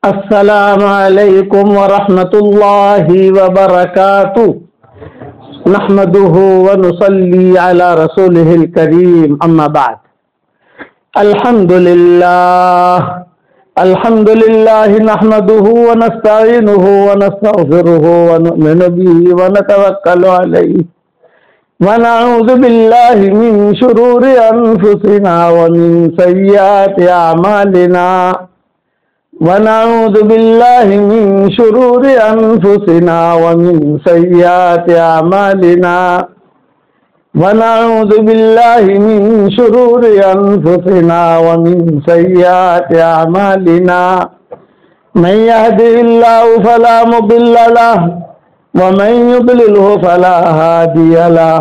السلام علیکم ورحمۃ اللہ وبرکاتہ نحمده ونصلی علی رسوله الکریم اما بعد الحمد للہ نحمده ونستعینه ونستغفره ونؤمن به ونتوکل علیہ ونعوذ باللہ من شرور انفسنا ومن سیئات اعمالنا ونعوذ باللہ من شرور انفسنا ومن سیئات اعمالنا ونعوذ باللہ من شرور انفسنا ومن سیئات اعمالنا من يهده الله فلا مضل له ومن يضلله فلا هادي له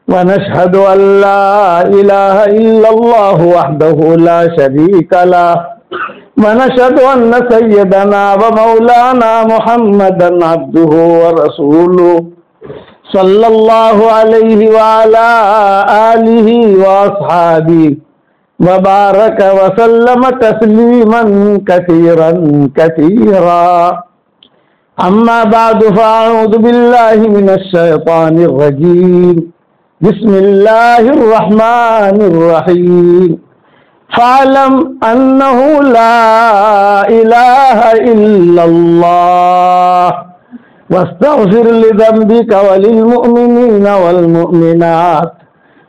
ونشهد أن لا إله إلا الله وحده لا شريك له ونشهد أن سيدنا ومولانا محمدا عبده ورسوله صلى الله عليه وعلى آله وأصحابه وبارك وسلم تسليما كثيرا كثيرا أما بعد فأعوذ بالله من الشيطان الرجيم بسم الله الرحمن الرحيم فاعلم أنه لا إله إلا الله واستغفر لذنبك وللمؤمنين والمؤمنات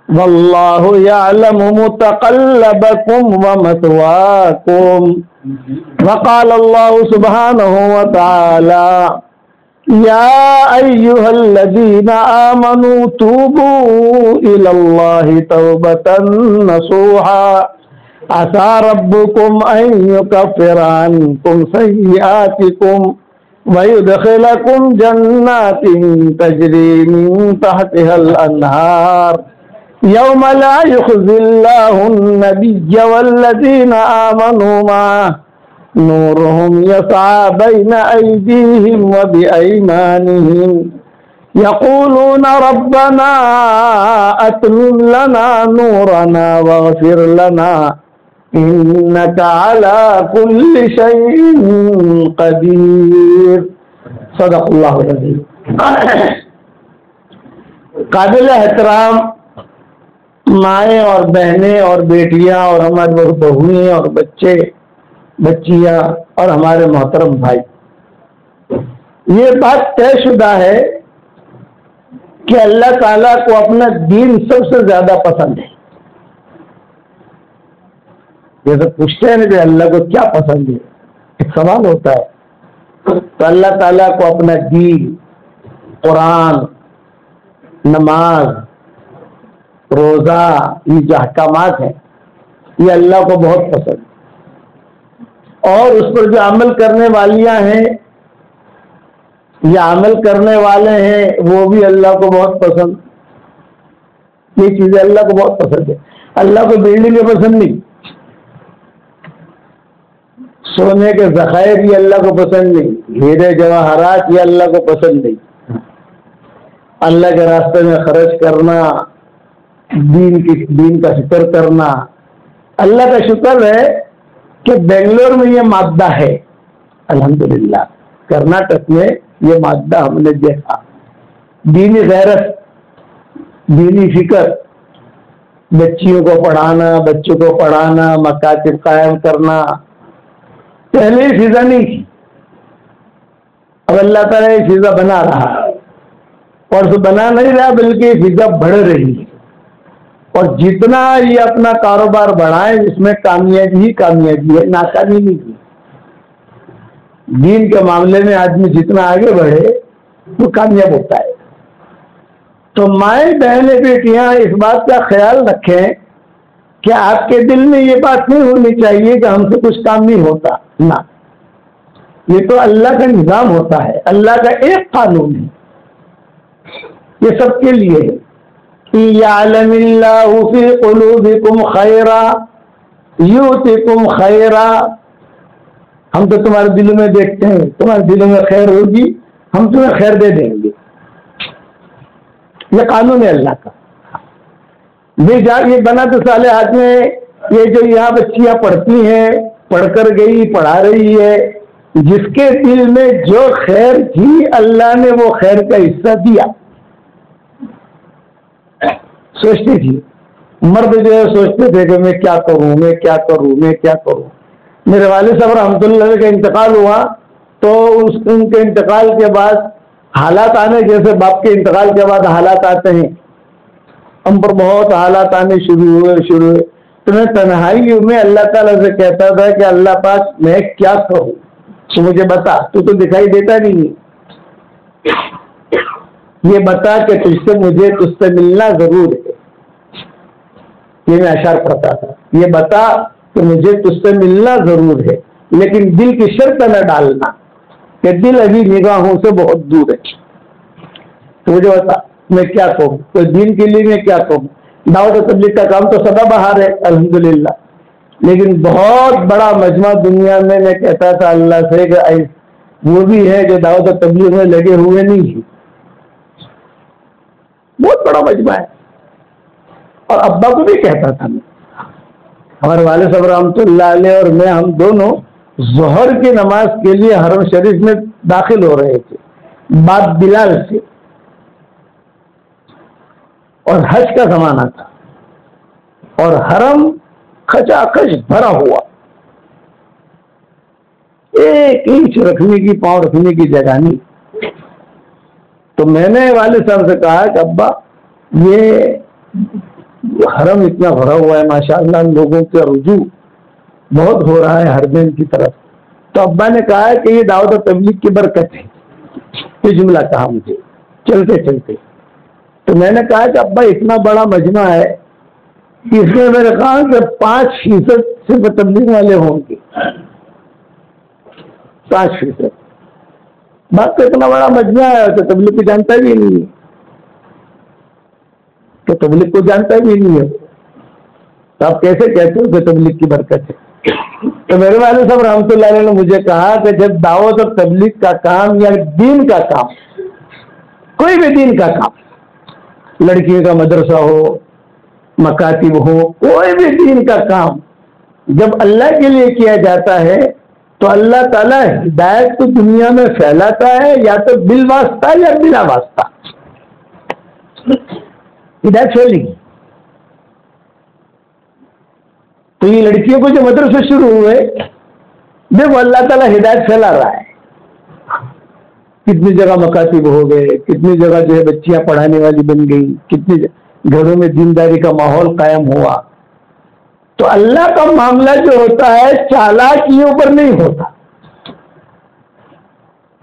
والله يعلم متقلبكم ومثواكم وقال الله سبحانه وتعالى يا أيها الذين آمنوا توبوا إلى الله توبة نصوحا عسى ربكم أن يكفر عنكم سيئاتكم ويدخلكم جنات تجري من تحتها الأنهار يوم لا يخزي الله النبي والذين آمنوا معه نورهم يسعى بين أيديهم وبأيمانهم يقولون ربنا أتمم لنا نورنا واغفر لنا إنك على كل شيء قدير صدق اللہ العظیم. قابل احترام مائیں اور بہنیں اور بیٹیاں اور ہماری بہویں اور بچے بچیاں اور ہمارے محترم بھائی، یہ بات طے شدہ ہے کہ اللہ تعالیٰ کو اپنا دین سب سے زیادہ پسند ہے. یہ سب پوچھتے ہیں نا کہ اللہ کو کیا پسند ہے، ایک سوال ہوتا ہے. تو اللہ تعالیٰ کو اپنا دین، قرآن، نماز، روزہ، یہ جو احکامات ہیں یہ اللہ کو بہت پسند، اور اس پر جو عمل کرنے والیاں ہیں یا عمل کرنے والے ہیں وہ بھی اللہ کو بہت پسند. یہ چیزیں اللہ کو بہت پسند ہے. اللہ کو بلڈنگیں پسند نہیں، سونے کے ذخائر یہ اللہ کو پسند نہیں، ہیرے جواہرات یہ اللہ کو پسند نہیں. اللہ کے راستے میں خرچ کرنا، دین کا شکر کرنا. اللہ کا شکر ہے کہ بنگلور میں یہ مادہ ہے، الحمدللہ. کرناٹک میں یہ مادہ ہم نے دیکھا. دینی غیرت، دینی فکر، بچیوں کو پڑھانا، بچوں کو پڑھانا، مکاتب قائم کرنا. پہلے یہ فضا نہیں تھی، اب اللہ تعالیٰ یہ فضا بنا رہا، اور تو بنا نہیں رہا بلکہ یہ فضا بڑھ رہی ہے. اور جتنا یہ اپنا کاروبار بڑھائے اس میں کامیابی ہی کامیابی ہے، ناکامی نہیں ہے. دین کے معاملے میں آدمی جتنا آگے بڑھے وہ کامیاب ہوتا ہے. تو مائیں بہنیں بیٹیاں اس بات کا خیال رکھیں کہ آپ کے دل میں یہ بات نہیں ہونی چاہیے کہ ہم سے کچھ کام نہیں ہوتا. نہ، یہ تو اللہ کا نظام ہوتا ہے، اللہ کا ایک قانون ہے، یہ سب کے لیے ہے. یعلم اللہ فی قلوبکم خیرا یؤتکم خیرا. ہم تو تمہارے دلوں میں دیکھتے ہیں، تمہارے دلوں میں خیر ہوگی ہم تمہیں خیر دے دیں گے. یہ قانون ہے اللہ کا. یہ بنا تو صالحات میں یہ جو یہاں بچیاں پڑھتی ہیں پڑھ کر گئی، پڑھا رہی ہے، جس کے دل میں جو خیر تھی اللہ نے وہ خیر کا حصہ دیا. سوچتی تھی، مرد جو ہے سوچتے تھے کہ میں کیا کروں، میں کیا کروں، میں کیا کروں. میرے والد صاحب رحمۃ اللہ علیہ کا انتقال ہوا تو ان کے انتقال کے بعد حالات آنے، جیسے باپ کے انتقال کے بعد حالات آتے ہیں، ہم پر بہت حالات آنے شروع ہوئے. تو میں تنہائی میں اللہ تعالیٰ سے کہتا تھا کہ اللہ پاک میں کیا کروں، تو مجھے بتا، تو دکھائی دیتا نہیں، یہ بتا کہ تجھ سے ملنا ضرور ہے. یہ میں اشعار پڑھتا تھا، یہ بتا کہ مجھے تجھ سے ملنا ضرور ہے، لیکن دل کی شرط نہ ڈالنا کہ دل ابھی نگاہوں سے بہت دور ہے. تو مجھے بتا میں کیا کہوں، تو دین کے لیے میں کیا کہوں. دعوت و تبلیغ کا کام تو سدا بہار ہے الحمدللہ، لیکن بہت بڑا مجمع دنیا میں کہتا تھا اللہ سے کہ وہ بھی ہے جو دعوت و تبلیغ میں لگے ہوئے نہیں ہیں. بہت بڑا مجمع ہے. اور ابا کو بھی کہتا تھا، میں ہمارے والد صاحب رحمۃ اللہ علیہ اور میں، ہم دونوں ظہر کی نماز کے لیے حرم شریف میں داخل ہو رہے تھے بعد بلال سے، اور حج کا زمانہ تھا اور حرم کھچا کھچ بھرا ہوا، ایک انچ رکھنے کی، پاؤں رکھنے کی جگہ نہیں. تو میں نے والد صاحب سے کہا کہ ابا یہ حرم اتنا بھرا ہوا ہے ماشاءاللہ، لوگوں کا رجوع بہت ہو رہا ہے ہر دن کی طرف. تو ابا نے کہا کہ یہ دعوت و تبلیغ کی برکت ہے. یہ جملہ کہا مجھے چلتے چلتے. تو میں نے کہا کہ ابا اتنا بڑا مجمع ہے، اس میں میرے کہا کہ 5% صرف تبلیغ والے ہوں گے، 5%. بات تو اتنا بڑا مجمع ہے تو تبلیغ کو جانتا بھی نہیں ہے، تو تبلیغ کو جانتا بھی نہیں ہے، تو آپ کیسے کہتے ہو کہ تبلیغ کی برکت ہے. تو میرے والد صاحب رحمۃ اللہ علیہ نے مجھے کہا کہ جب دعوت اور تبلیغ کا کام یا دین کا کام، کوئی بھی دین کا کام، لڑکیوں کا مدرسہ ہو، مکاتب ہو، کوئی بھی دین کا کام جب اللہ کے لیے کیا جاتا ہے تو اللہ تعالیٰ ہدایت کو دنیا میں پھیلاتا ہے، یا تو بال واسطہ یا بلا واسطہ ہدایت پھیلے گی. تو یہ لڑکیوں کو جو مدرسے شروع ہوئے، دیکھو اللہ تعالیٰ ہدایت پھیلا رہا ہے. کتنی جگہ مکاتب ہو گئے، کتنی جگہ جو ہے بچیاں پڑھانے والی بن گئی، کتنی گھروں میں دینداری کا ماحول قائم ہوا. تو اللہ کا معاملہ جو ہوتا ہے چالاکیوں پر نہیں ہوتا.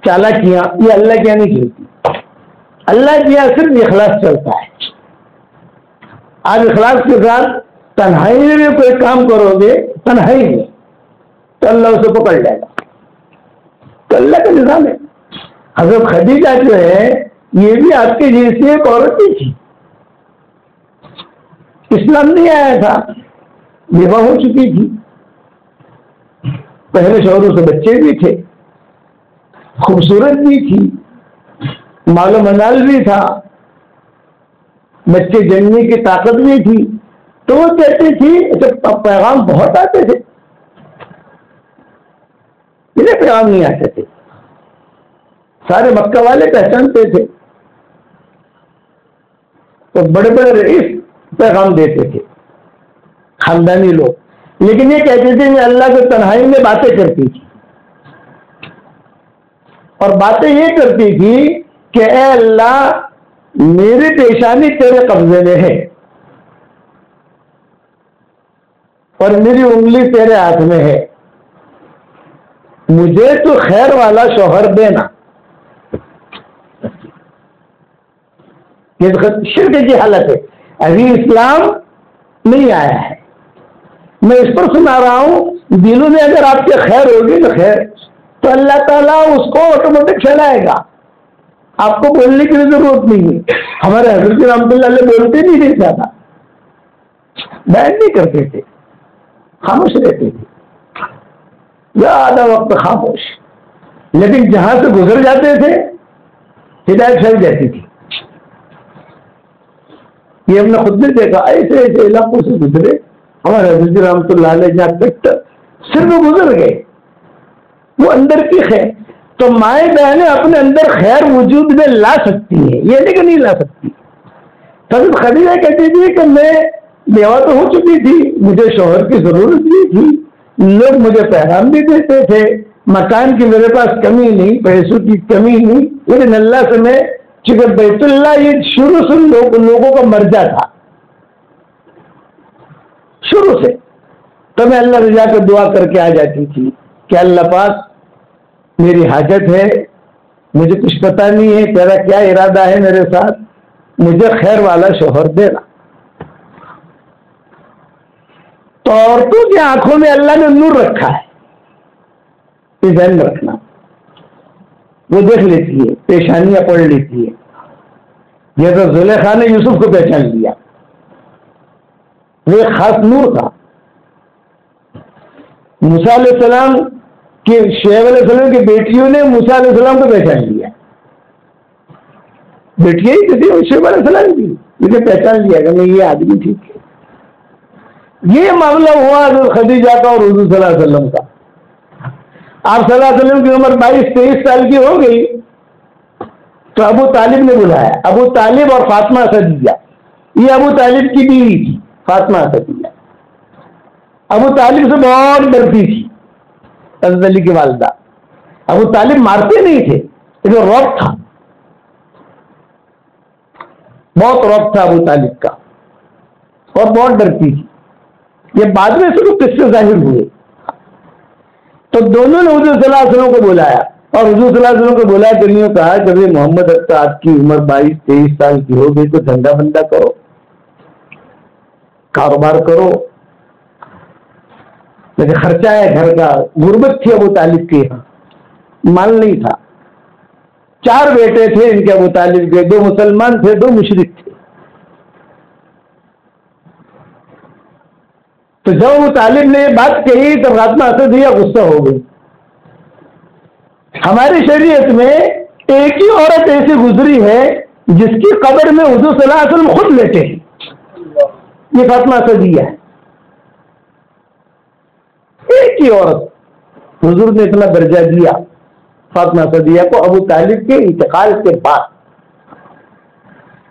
چالاکیاں یہ اللہ کیا نہیں چلتی، اللہ کیا صرف اخلاص چلتا ہے. آج اخلاص کے ساتھ تنہائی میں بھی کوئی کام کرو گے، تنہائی میں، تو اللہ اسے پکڑ جائے گا. تو اللہ کا نظام ہے. حضرت خدیجہ جو ہے یہ بھی آپ کے جیسی ایک عورت ہی تھی، اسلام نہیں آیا تھا، بیوہ ہو چکی تھی، پہلے شوہروں سے بچے بھی تھے، خوبصورت بھی تھی، مال و منال بھی تھا، بچے جننے کی طاقت بھی تھی. تو وہ کہتی تھی جب پیغام بہت آتے تھے، انہیں پیغام نہیں آتے تھے، سارے مکہ والے پہچانتے تھے، تو بڑے بڑے رئیس پیغام دیتے تھے، خاندانی لوگ. لیکن یہ کہتے تھے کہ اللہ کے تنہائی میں باتیں کرتی تھی، اور باتیں یہ کرتی تھی کہ اے اللہ میری پیشانی تیرے قبضے میں ہے اور میری انگلی تیرے ہاتھ میں ہے، مجھے تو خیر والا شوہر دینا. یہ شرک کی حالت ہے، ابھی اسلام نہیں آیا ہے. میں اس پر سنا رہا ہوں، دلوں میں اگر آپ کے خیر ہوگی تو خیر، تو اللہ تعالیٰ اس کو آٹومیٹک چلائے گا، آپ کو بولنے کی ضرورت نہیں ہے. ہمارے حضرت رحمۃ اللہ علیہ بولتے نہیں تھے زیادہ، بیان نہیں کرتے تھے، خاموش رہتے تھے، زیادہ وقت خاموش. لیکن جہاں سے گزر جاتے تھے ہدایت پھیل جاتی تھی. یہ ہم نے خود نے دیکھا، ایسے ایسے علاقوں سے گزرے ہمارے حضرت رحمۃ اللہ علیہ، جہاں تک صرف گزر گئے، وہ اندر کی خیر. تو مائیں بہنیں اپنے اندر خیر وجود میں لا سکتی ہیں، یہ نہیں کہ نہیں لا سکتی. حضرت خدیجہ کہتی تھی کہ میں بیوہ تو ہو چکی تھی، مجھے شوہر کی ضرورت نہیں تھی، لوگ مجھے پیغام بھی دیتے تھے، مکان کی میرے پاس کمی نہیں، پیسوں کی کمی نہیں، لیکن اللہ سے میں چونکہ بیت اللہ یہ شروع سے لوگوں کا مرجع تھا، شروع سے. تو میں اللہ رضا کو دعا کر کے آ جاتی تھی کہ اللہ پاک میری حاجت ہے، مجھے کچھ پتا نہیں ہے تیرا کیا ارادہ ہے میرے ساتھ، مجھے خیر والا شوہر دینا. تو عورتوں کی آنکھوں میں اللہ نے نور رکھا ہے، یہ ذہن میں رکھنا. وہ دیکھ لیتی ہے، پیشانیاں پڑھ لیتی ہے. جیسے زلیخا نے یوسف کو پہچان لیا، وہ ایک خاص نور تھا. موسیٰ علیہ السلام کے شعیب علیہ السلام کی بیٹیوں نے موسیٰ علیہ السلام کو پہچان لیا، بیٹیاں ہی کسی شعیب علیہ السلام کی، مجھے پہچان لیا کہ میں یہ آدمی ٹھیک ہے. یہ معاملہ ہوا حضرت خدیجہ کا اور حضور صلی اللہ علیہ وسلم کا. آپ صلی اللہ علیہ وسلم کی عمر 22-23 سال کی ہو گئی تو ابو طالب نے بلایا. ابو طالب اور فاطمہ اسدیہ، یہ ابو طالب کی بیوی تھی فاطمہ اسدیہ. ابو طالب سے بہت ڈرتی تھی حضرت علی کی والدہ. ابو طالب مارتے نہیں تھے لیکن رعب تھا، بہت رعب تھا ابو طالب کا، اور بہت ڈرتی تھی. یہ بعد میں سے قصے ظاہر ہوئے. تو دونوں نے حضور صلی اللہ علیہ وسلم کو بلایا اور حضور صلی اللہ علیہ وسلم کو بلایا کہ نہیں کہا کہ محمد اب آپ کی عمر 22-23 سال کی ہو گئی تو دھندا بندہ کرو، کاروبار کرو. لیکن خرچہ ہے گھر کا، غربت تھی ابو طالب کے یہاں، مال نہیں تھا. 4 بیٹے تھے ان کے ابو طالب کے، 2 مسلمان تھے 2 مشرک تھے. تو جب ابو طالب نے یہ بات کہی تو فاطمہ اسدیہ غصہ ہو گئی. ہماری شریعت میں ایک ہی عورت ایسی گزری ہے جس کی قبر میں حضور صلی اللہ علیہ وسلم خود لیٹے ہیں، یہ فاطمہ اسدیہ ہے. ایک ہی عورت حضور نے اتنا درجہ دیا فاطمہ اسدیہ کو ابو طالب کے انتقال کے بعد.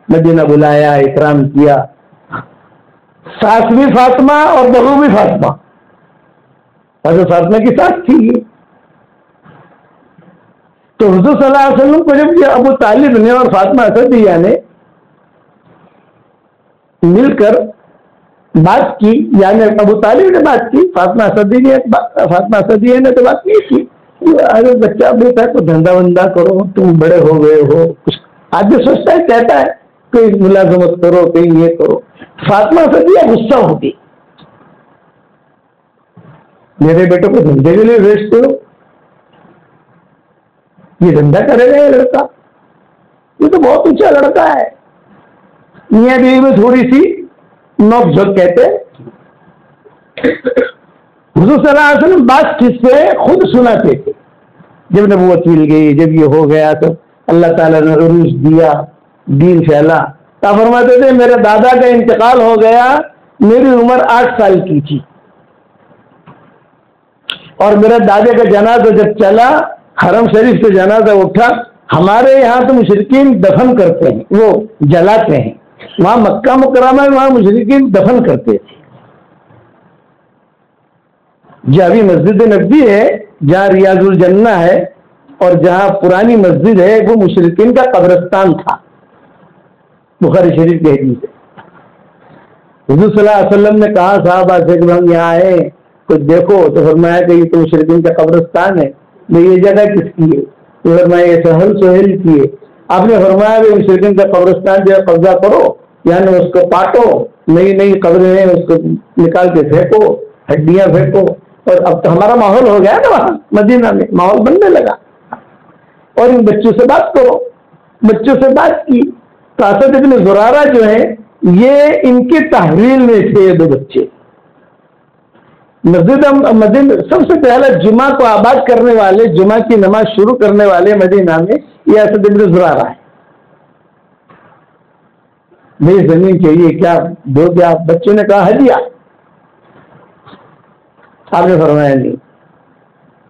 مدینہ بلایا، اکرام کیا. ساس بھی فاطمہ اور بہو بھی فاطمہ، حضرت فاطمہ کی ساس تھی. تو حضور صلی اللہ علیہ وسلم کو جب یہ ابو طالب نے اور فاطمہ اسدیہ نے مل کر بات کی، یعنی ابو طالب نے بات کی، فاطمہ اسدیہ نے تو بات نہیں کی. ارے بچہ بیٹا تو دھندا وندہ کرو، تم بڑے ہو گئے ہو، کچھ آدمی سوچتا ہے کہتا ہے کہیں ملازمت کرو، کہیں یہ کرو. فاطمہ اسدیہ غصہ ہوتی، میرے بیٹے کو دھندے کے لیے بھیجتے ہو، یہ دھندا کرے گا یہ لڑکا، یہ تو بہت اونچا لڑکا ہے. میاں بیوی میں تھوڑی سی نوک جھوک کہتے. حضور صلی اللہ علیہ وسلم بات کس سے خود سناتے تھے. جب نبوت مل گئی، جب یہ ہو گیا تو اللہ تعالیٰ نے عروج دیا، دین پھیلا. تو فرماتے تھے میرے دادا کا انتقال ہو گیا، میری عمر 8 سال کی تھی، اور میرے دادے کا جنازہ جب چلا، حرم شریف سے جنازہ اٹھا. ہمارے یہاں تو مشرکین دفن کرتے ہیں، وہ جلاتے ہیں. وہاں مکہ مکرمہ میں وہاں مشرکین دفن کرتے تھے. جو ابھی مسجد نبوی ہے، جہاں ریاض الجنہ ہے اور جہاں پرانی مسجد ہے، وہ مشرکین کا قبرستان تھا. بخاری شریف کی حدیث ہے. حضور صلی اللہ علیہ وسلم نے کہا صحابہ سے کہ ہم یہاں آئے کچھ دیکھو، تو فرمایا کہ یہ تو مشرکین کا قبرستان ہے. یہ جگہ کس کی ہے؟ تو فرمایا یہ سہیل کی ہے. آپ نے فرمایا کہ مشرکین کا قبرستان جو ہے قبضہ کرو، یعنی اس کو پاٹو، نئی نئی قبریں ہیں اس کو نکال کے پھینکو، ہڈیاں پھینکو. اور اب تو ہمارا ماحول ہو گیا نا، وہاں مدینہ میں ماحول بننے لگا. اور ان بچوں سے بات کرو. بچوں سے بات کی تو اسد ابن زرارہ جو ہے، یہ ان کی تحویل میں تھے. یہ 2 بچے مدینہ سب سے پہلا جمعہ کو آباد کرنے والے، جمعہ کی نماز شروع کرنے والے مدینہ میں یہ اسد ابن زرارہ ہے. میری زمین چاہیے، کیا دو گیا؟ بچوں نے کہا ہدیہ. آپ نے فرمایا نہیں،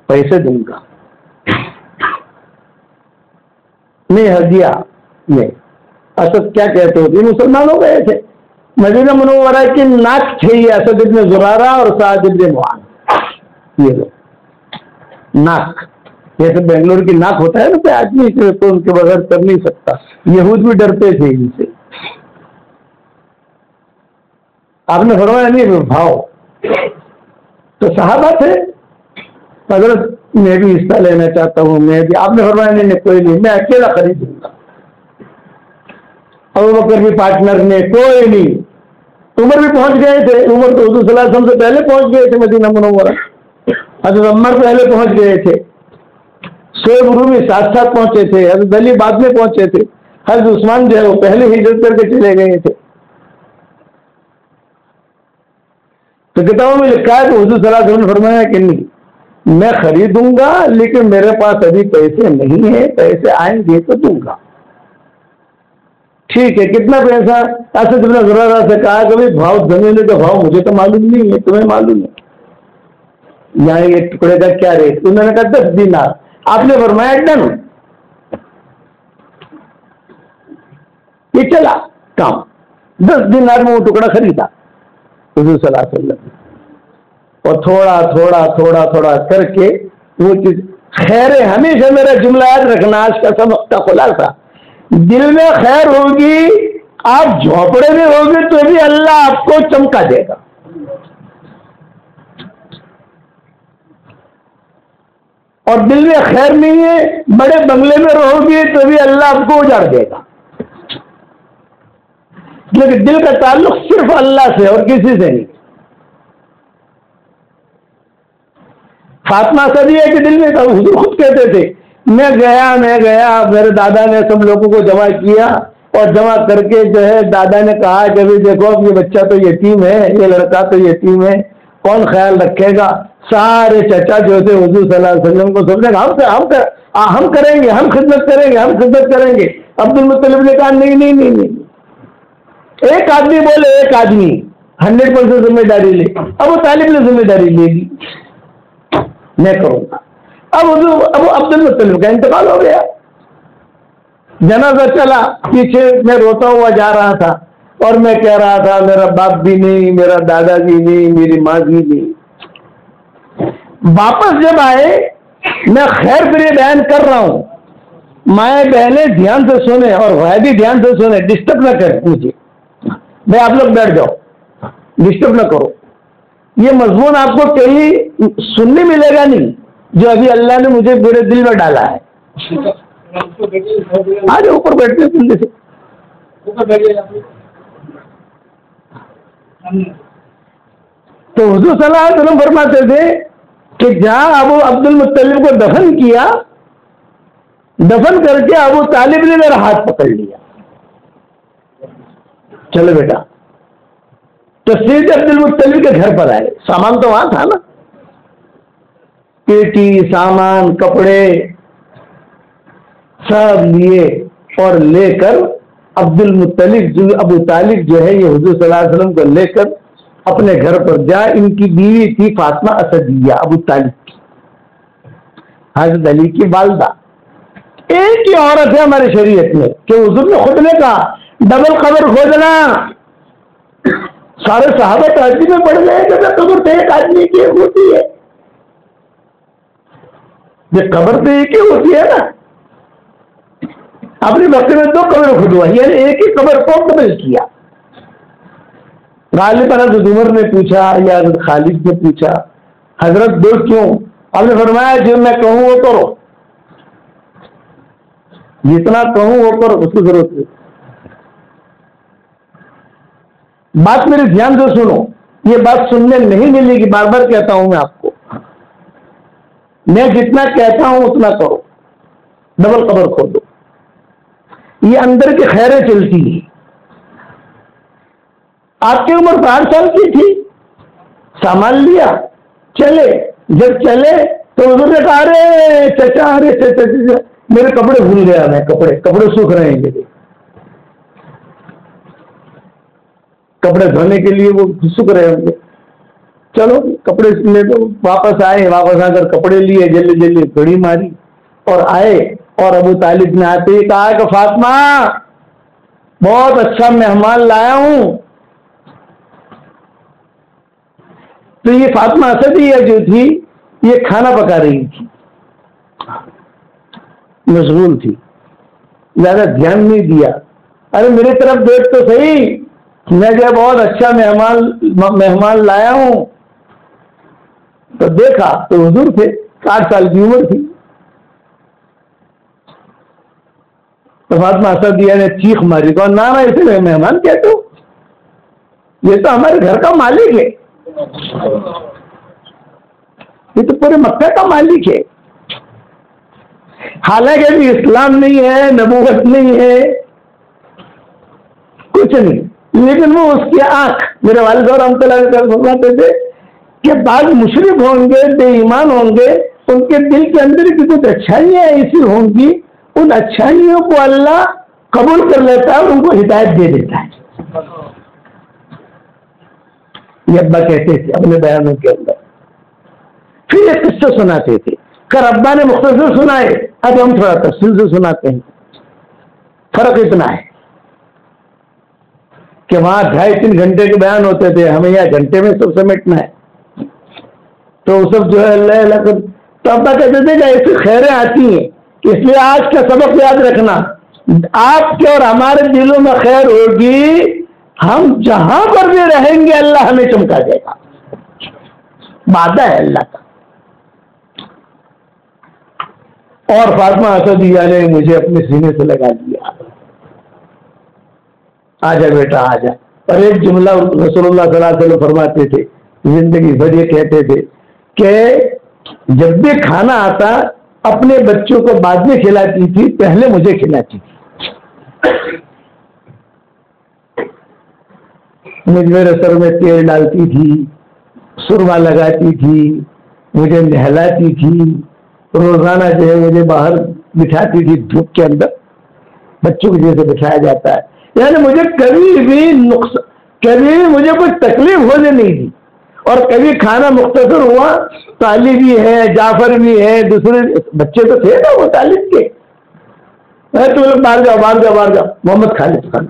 پیسے دوں گا، نہیں ہدیہ نہیں۔ اسد کیا کہتے ہوتے؟ مسلمان ہو گئے تھے، مدینہ منورہ کی ناک تھے یہ اسد ابن زرارہ اور سعد ابن معاذ، یہ لوگ ناک، جیسے بنگلور کی ناک ہوتا ہے نا کہ آدمی تو ان کے بغیر کر نہیں سکتا، یہود بھی ڈرتے تھے ان سے۔ آپ نے فرمایا نہیں بھاؤ، تو صحابہ تھے، حضرت میں بھی حصہ لینا چاہتا ہوں، میں بھی۔ آپ نے فرمایا نہیں کوئی نہیں، میں اکیلا خریدوں گا۔ ابوبکر بھی پارٹنر نے، کوئی نہیں۔ عمر بھی پہنچ گئے تھے، عمر تو حضور صلی اللہ علیہ وسلم سے پہلے پہنچ گئے تھے مدینہ منورہ، حضرت عمر پہلے پہنچ گئے تھے، شعیب رومی ساتھ ساتھ پہنچے تھے، حضرت علی بعد میں پہنچے تھے، حضرت عثمان جو ہے وہ پہلے ہجرت کر کے چلے گئے تھے۔ تو کتابوں میں لکھا ہے کہ حضور صلی اللہ علیہ وسلم نے فرمایا کہ نہیں، میں خریدوں گا لیکن میرے پاس ابھی پیسے نہیں ہیں، پیسے آئیں گے تو دوں گا۔ ٹھیک ہے، کتنا پیسہ؟ اسد بن زرارہ سے کہا کہ بھاؤ زمین کا بھاؤ مجھے تو معلوم نہیں ہے، تمہیں معلوم ہے، یہاں ایک ٹکڑے کا کیا ریٹ؟ انہوں نے کہا 10 دینار۔ آپ نے فرمایا ڈن، یہ چلا کام، 10 دینار میں وہ ٹکڑا خریدا حضور صلی اللہ علیہ وسلم، اور تھوڑا تھوڑا تھوڑا تھوڑا کر کے وہ چیز۔ خیر ہمیشہ میرا جملہ یاد رکھنا، آج کا سبق کا خلاصہ، دل میں خیر ہوگی، آپ جھوپڑے میں ہوگے تو بھی اللہ آپ کو چمکا دے گا، اور دل میں خیر نہیں ہے، بڑے بنگلے میں رہو گے تو بھی اللہ آپ کو اجاڑ دے گا، کیونکہ دل کا تعلق صرف اللہ سے اور کسی سے نہیں۔ فاطمہ صدیہ کے دل میں حضور خود کہتے تھے، میں گیا میرے دادا نے سب لوگوں کو جمع کیا، اور جمع کر کے جو ہے دادا نے کہا کہ دیکھو یہ بچہ تو یتیم ہے، یہ لڑکا تو یتیم ہے، کون خیال رکھے گا؟ سارے چچا جو تھے حضور صلی اللہ علیہ وسلم کو سمجھے ہم کریں گے، ہم خدمت کریں گے۔ عبد المطلب نے کہا نہیں، ایک آدمی بولے، ایک آدمی 100% ذمہ داری لے۔ ابو طالب نے ذمہ داری لے لی، میں کروں گا۔ اب عبد المطلب کا انتقال ہو گیا، جنازہ چلا، پیچھے میں روتا ہوا جا رہا تھا، اور میں کہہ رہا تھا میرا باپ بھی نہیں، میرا دادا بھی نہیں، میری ماں بھی نہیں۔ واپس جب آئے، میں خیر پر یہ بیان کر رہا ہوں، مائیں بہنیں دھیان سے سنیں اور بھائی بھی دھیان سے سنیں، ڈسٹرب نہ کریں مجھے، میں آپ لوگ بیٹھ جاؤ، ڈسٹرب نہ کرو۔ یہ مضمون آپ کو کہیں سننے ملے گا نہیں جو ابھی اللہ نے مجھے میرے دل میں ڈالا ہے۔ آج اوپر بیٹھتے ہیں سے، تو حضور صلی اللہ علیہ وسلم فرماتے تھے کہ جہاں ابو عبد المطلب کو دفن کیا، دفن کر کے ابو طالب نے میرا ہاتھ پکڑ لیا، چلو بیٹا، تو سیدھے عبد المطلب کے گھر پر آئے، سامان تو وہاں تھا نا، پیٹی، سامان، کپڑے سب لیے، اور لے کر عبد المطلب ابو طالب جو ہے یہ حضور صلی اللہ علیہ وسلم کو لے کر اپنے گھر پر جا۔ ان کی بیوی تھی فاطمہ اسدیہ، ابو طالب کی، حضرت علی کی والدہ، ایک ہی عورت ہے ہماری شریعت میں کہ حضور نے خود نے کہا ڈبل قبر کھودنا۔ سارے صحابہ تعجب میں پڑ گئے کہ قبر تو ایک آدمی کی ہوتی ہے، یہ قبر تو ایک ہی ہوتی ہے نا، اپنے وقت میں 2 قبر کھدوائی، یعنی ایک ہی قبر کو ڈبل کیا۔ غالباً حضرت عمر نے پوچھا یا حضرت خالد نے پوچھا، حضرت 2 کیوں؟ آپ نے فرمایا جو میں کہوں وہ کرو، جتنا کہوں وہ کرو، اس کی ضرورت ہے۔ بات میرے دھیان سے سنو، یہ بات سننے نہیں ملے گی، بار بار کہتا ہوں میں آپ کو، میں جتنا کہتا ہوں اتنا کرو، ڈبل قبر کھودو، یہ اندر کی خیریں چلتی ہیں۔ آپ کی عمر 60 سال کی تھی، سامان لیا، چلے، جب چلے تو حضور نے کہا ارے چچا، میرے کپڑے بھول گیا، میں کپڑے سوکھ رہے ہیں، میرے کپڑے دھونے کے لیے وہ سوکھ رہے ہوں گے، چلو کپڑے لے تو واپس آئے، واپس آ کر کپڑے لیے، جلدی جلدی گھڑی ماری اور آئے، اور ابو طالب نے آتے ہی کہا کہ فاطمہ بہت اچھا مہمان لایا ہوں. تو یہ فاطمہ اسدیہ جو تھی یہ کھانا پکا رہی تھی، مشغول تھی، زیادہ دھیان نہیں دیا. ارے میری طرف دیکھ تو صحیح، میں جو بہت اچھا مہمان لایا ہوں. تو دیکھا تو حضور تھے، 60 سال کی عمر تھی. تو فاطمہ اسدیہ نے چیخ ماری، کہا نہ اسے مہمان کہتے ہو، یہ تو ہمارے گھر کا مالک ہے، یہ تو پورے مکہ کا مالک ہے. حالانکہ ابھی اسلام نہیں ہے، نبوت نہیں ہے، کچھ نہیں، لیکن وہ اس کی آنکھ، میرے والد صاحب رحمۃ اللہ علیہ فرماتے تھے کہ بعض مشرک ہوں گے، بے ایمان ہوں گے، ان کے دل کے اندر کی کچھ اچھائیاں ایسی ہوں گی، ان اچھائیوں کو اللہ قبول کر لیتا ہے اور ان کو ہدایت دے دیتا ہے. یہ ابا کہتے تھے اپنے بیانوں کے اندر. پھر ایک قصہ سناتے تھے، کر ابا نے مختصر سنائے، اب ہم تھوڑا تفصیل سے سناتے ہیں. فرق اتنا ہے کہ وہاں 2.5-3 گھنٹے کے بیان ہوتے تھے، ہمیں یہاں گھنٹے میں سب سمیٹنا ہے. تو وہ سب جو ہے اللہ اللہ کر، تو ابا کہتے تھے کہ ایسی خیریں آتی ہیں کہ اس لیے آج کا سبق یاد رکھنا، آپ کے اور ہمارے دلوں میں خیر ہوگی، ہم جہاں پر بھی رہیں گے اللہ ہمیں چمکا دے گا، وعدہ ہے اللہ کا. اور فاطمہ اسدیہ نے مجھے اپنے سینے سے لگا دیا، آجا بیٹا آجا. اور ایک جملہ رسول اللہ صلی اللہ علیہ وسلم فرماتے تھے، زندگی بھر یہ کہتے تھے کہ جب بھی کھانا آتا اپنے بچوں کو بعد میں کھلاتی تھی، پہلے مجھے کھلاتی تھی. میرے سر میں تیل ڈالتی تھی، سرما لگاتی تھی، مجھے نہلاتی تھی، روزانہ جو ہے مجھے باہر بٹھاتی تھی دھوپ کے اندر، بچوں کو جیسے بٹھایا جاتا ہے. یعنی مجھے کبھی بھی مجھے کوئی تکلیف ہونے نہیں دی. اور کبھی کھانا مختصر ہوا، طالب بھی ہے، جعفر بھی ہے، دوسرے بچے تو تھے نا وہ طالب کے، تو لوگ باہر جاؤ باہر جاؤ باہر جاؤ، محمد کھا لے کھانا.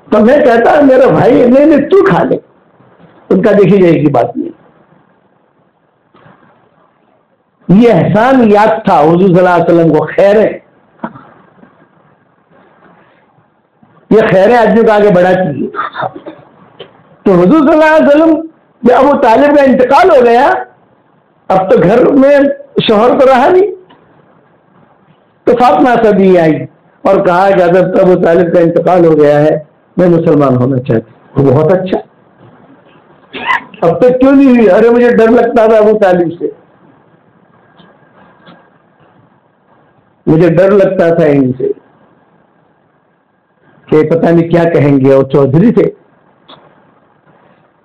تو میں کہتا میرا بھائی نہیں تو کھا لے، ان کا دیکھی جائے گی بات نہیں. یہ احسان یاد تھا حضور صلی اللہ علیہ وسلم کو. خیریں، یہ خیریں آدمی کو آگے بڑھاتی ہے. تو حضور صلی اللہ علیہ وسلم جب ابو طالب کا انتقال ہو گیا، اب تو گھر میں شوہر تو رہا نہیں، تو فاطمہ اسدیہ آئی اور کہا کہ حضرت ابو طالب کا انتقال ہو گیا ہے، میں مسلمان ہونا چاہتی ہوں. بہت اچھا، اب تک کیوں نہیں ہوئی؟ ارے مجھے ڈر لگتا تھا ابو طالب سے، مجھے ڈر لگتا تھا ان سے کہ پتہ نہیں کیا کہیں گے. اور چودھری تھے،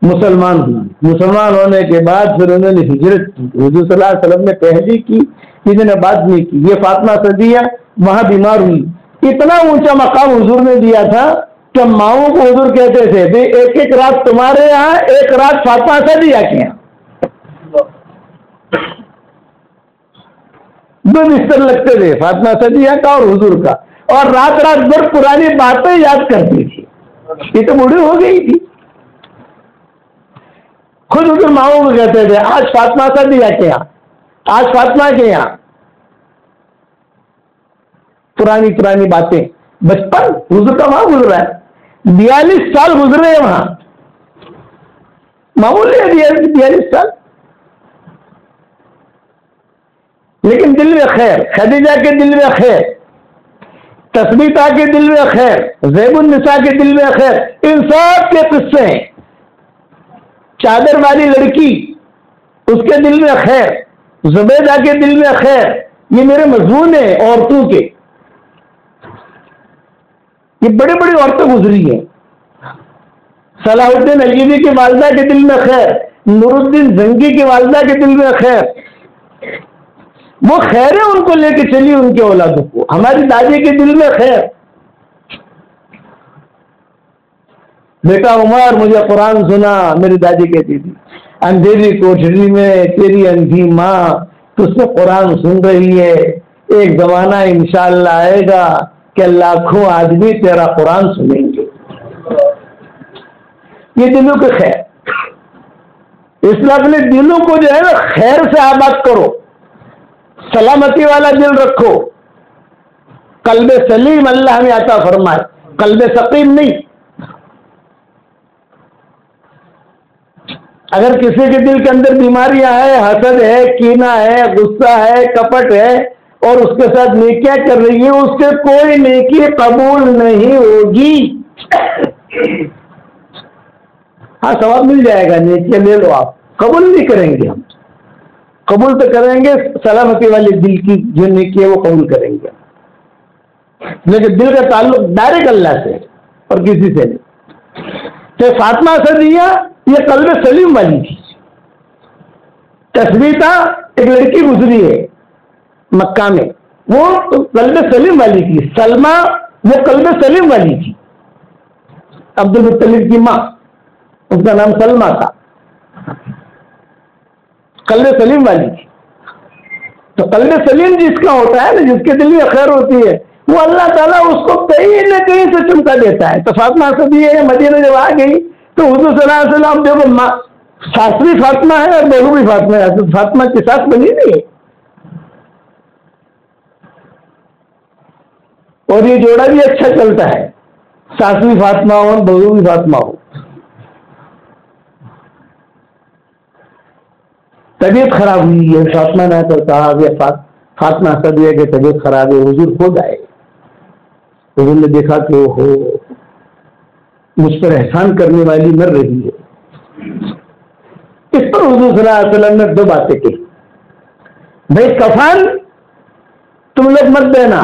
مسلمان ہوئی. مسلمان ہونے کے بعد پھر انہوں نے ہجرت کی. حضور صلی اللہ علیہ وسلم نے پہلی کی، کسی نے بعد نہیں کی. یہ فاطمہ اسدیہ وہاں بیمار ہوئی. اتنا اونچا مقام حضور نے دیا تھا کہ ماؤں کو حضور کہتے تھے ایک ایک رات تمہارے یہاں، ایک رات فاطمہ اسدیہ کے یہاں. 2 بستر لگتے تھے، فاطمہ اسدیہ کا اور حضور کا، اور رات رات بھر پرانی باتیں یاد کرتی تھی. یہ تو بوڑھی ہو گئی تھی. خود حضور ماؤں کو کہتے تھے آج فاطمہ اسدیہ کے یہاں، آج فاطمہ کے یہاں. پرانی باتیں، بچپن حضور کا وہاں گزرا ہے. 42 سال گزرے ہیں وہاں، معمولی ہے 42 سال، لیکن دل میں خیر. خدیجہ کے دل میں خیر، تثبیتہ کے دل میں خیر، زیب النساء کے دل میں خیر. ان سب کے قصے ہیں. چادر والی لڑکی، اس کے دل میں خیر، زبیدہ کے دل میں خیر. یہ میرے مضمون ہیں عورتوں کے. یہ بڑی بڑی عورتیں گزری ہیں. صلاح الدین ایوبی کی والدہ کے دل میں خیر، نور الدین زنگی کی والدہ کے دل میں خیر. وہ خیریں ان کو لے کے چلی ان کے اولادوں کو. ہماری دادی کے دل میں خیر، بیٹا عمر مجھے قرآن سنا، میری دادی کہتی تھی اندھیری کوٹری میں تیری اندھی ماں تجھ سے قرآن سن رہی ہے. ایک زمانہ انشاءاللہ آئے گا کہ لاکھوں آدمی تیرا قرآن سنیں گے. یہ دلوں کے خیر، اس لیے اپنے دلوں کو جو ہے نا خیر سے آباد کرو، سلامتی والا دل رکھو. قلب سلیم اللہ ہمیں عطا فرمائے، قلب سقیم نہیں. اگر کسی کے دل کے اندر بیماریاں ہیں، حسد ہے، کینہ ہے، غصہ ہے، کپٹ ہے، اور اس کے ساتھ نیکیاں کر رہی ہے، اس سے کوئی نیکی قبول نہیں ہوگی. ہاں ثواب مل جائے گا، نیکیاں لے لو، آپ قبول نہیں کریں گے. ہم قبول تو کریں گے سلامتی والے دل کی جو نیکی ہے وہ قبول کریں گے، لیکن دل کا تعلق ڈائریکٹ اللہ سے اور کسی سے نہیں. تو فاطمہ صدیہ یہ قلب سلیم والی تھی. تثبیتہ ایک لڑکی گزری ہے مکہ میں، وہ قلب سلیم والی تھی. سلمہ وہ قلب سلیم والی تھی، عبد المطلب کی ماں، اس کا نام سلمہ تھا، قلب سلیم والی تھی. تو قلب سلیم جس کا ہوتا ہے نا، جس کے دل میں خیر ہوتی ہے، وہ اللہ تعالیٰ اس کو کہیں نہ کہیں سے چمکا دیتا ہے. تو فاطمہ صدیہ مدینہ جب آ گئی تو حضور صلی اللہ علیہ وسلم دیکھو، ساسری فاطمہ ہے اور بہو بھی فاطمہ ہے، حضرت فاطمہ کی ساس بنی نہیں ہے، اور یہ جوڑا بھی اچھا چلتا ہے، ساسری فاطمہ ہو بہو بھی فاطمہ ہو. طبیعت خراب ہوئی ہے، فاطمہ نے تو کہا کہ فاطمہ صدیہ کی طبیعت خراب ہے، حضور خود آئے. حضور نے دیکھا کہ وہ ہو مجھ پر احسان کرنے والی مر رہی ہے. اس پر حضور صلی اللہ علیہ وسلم نے دو باتیں کی. بھائی کفن تم لوگ مت دینا،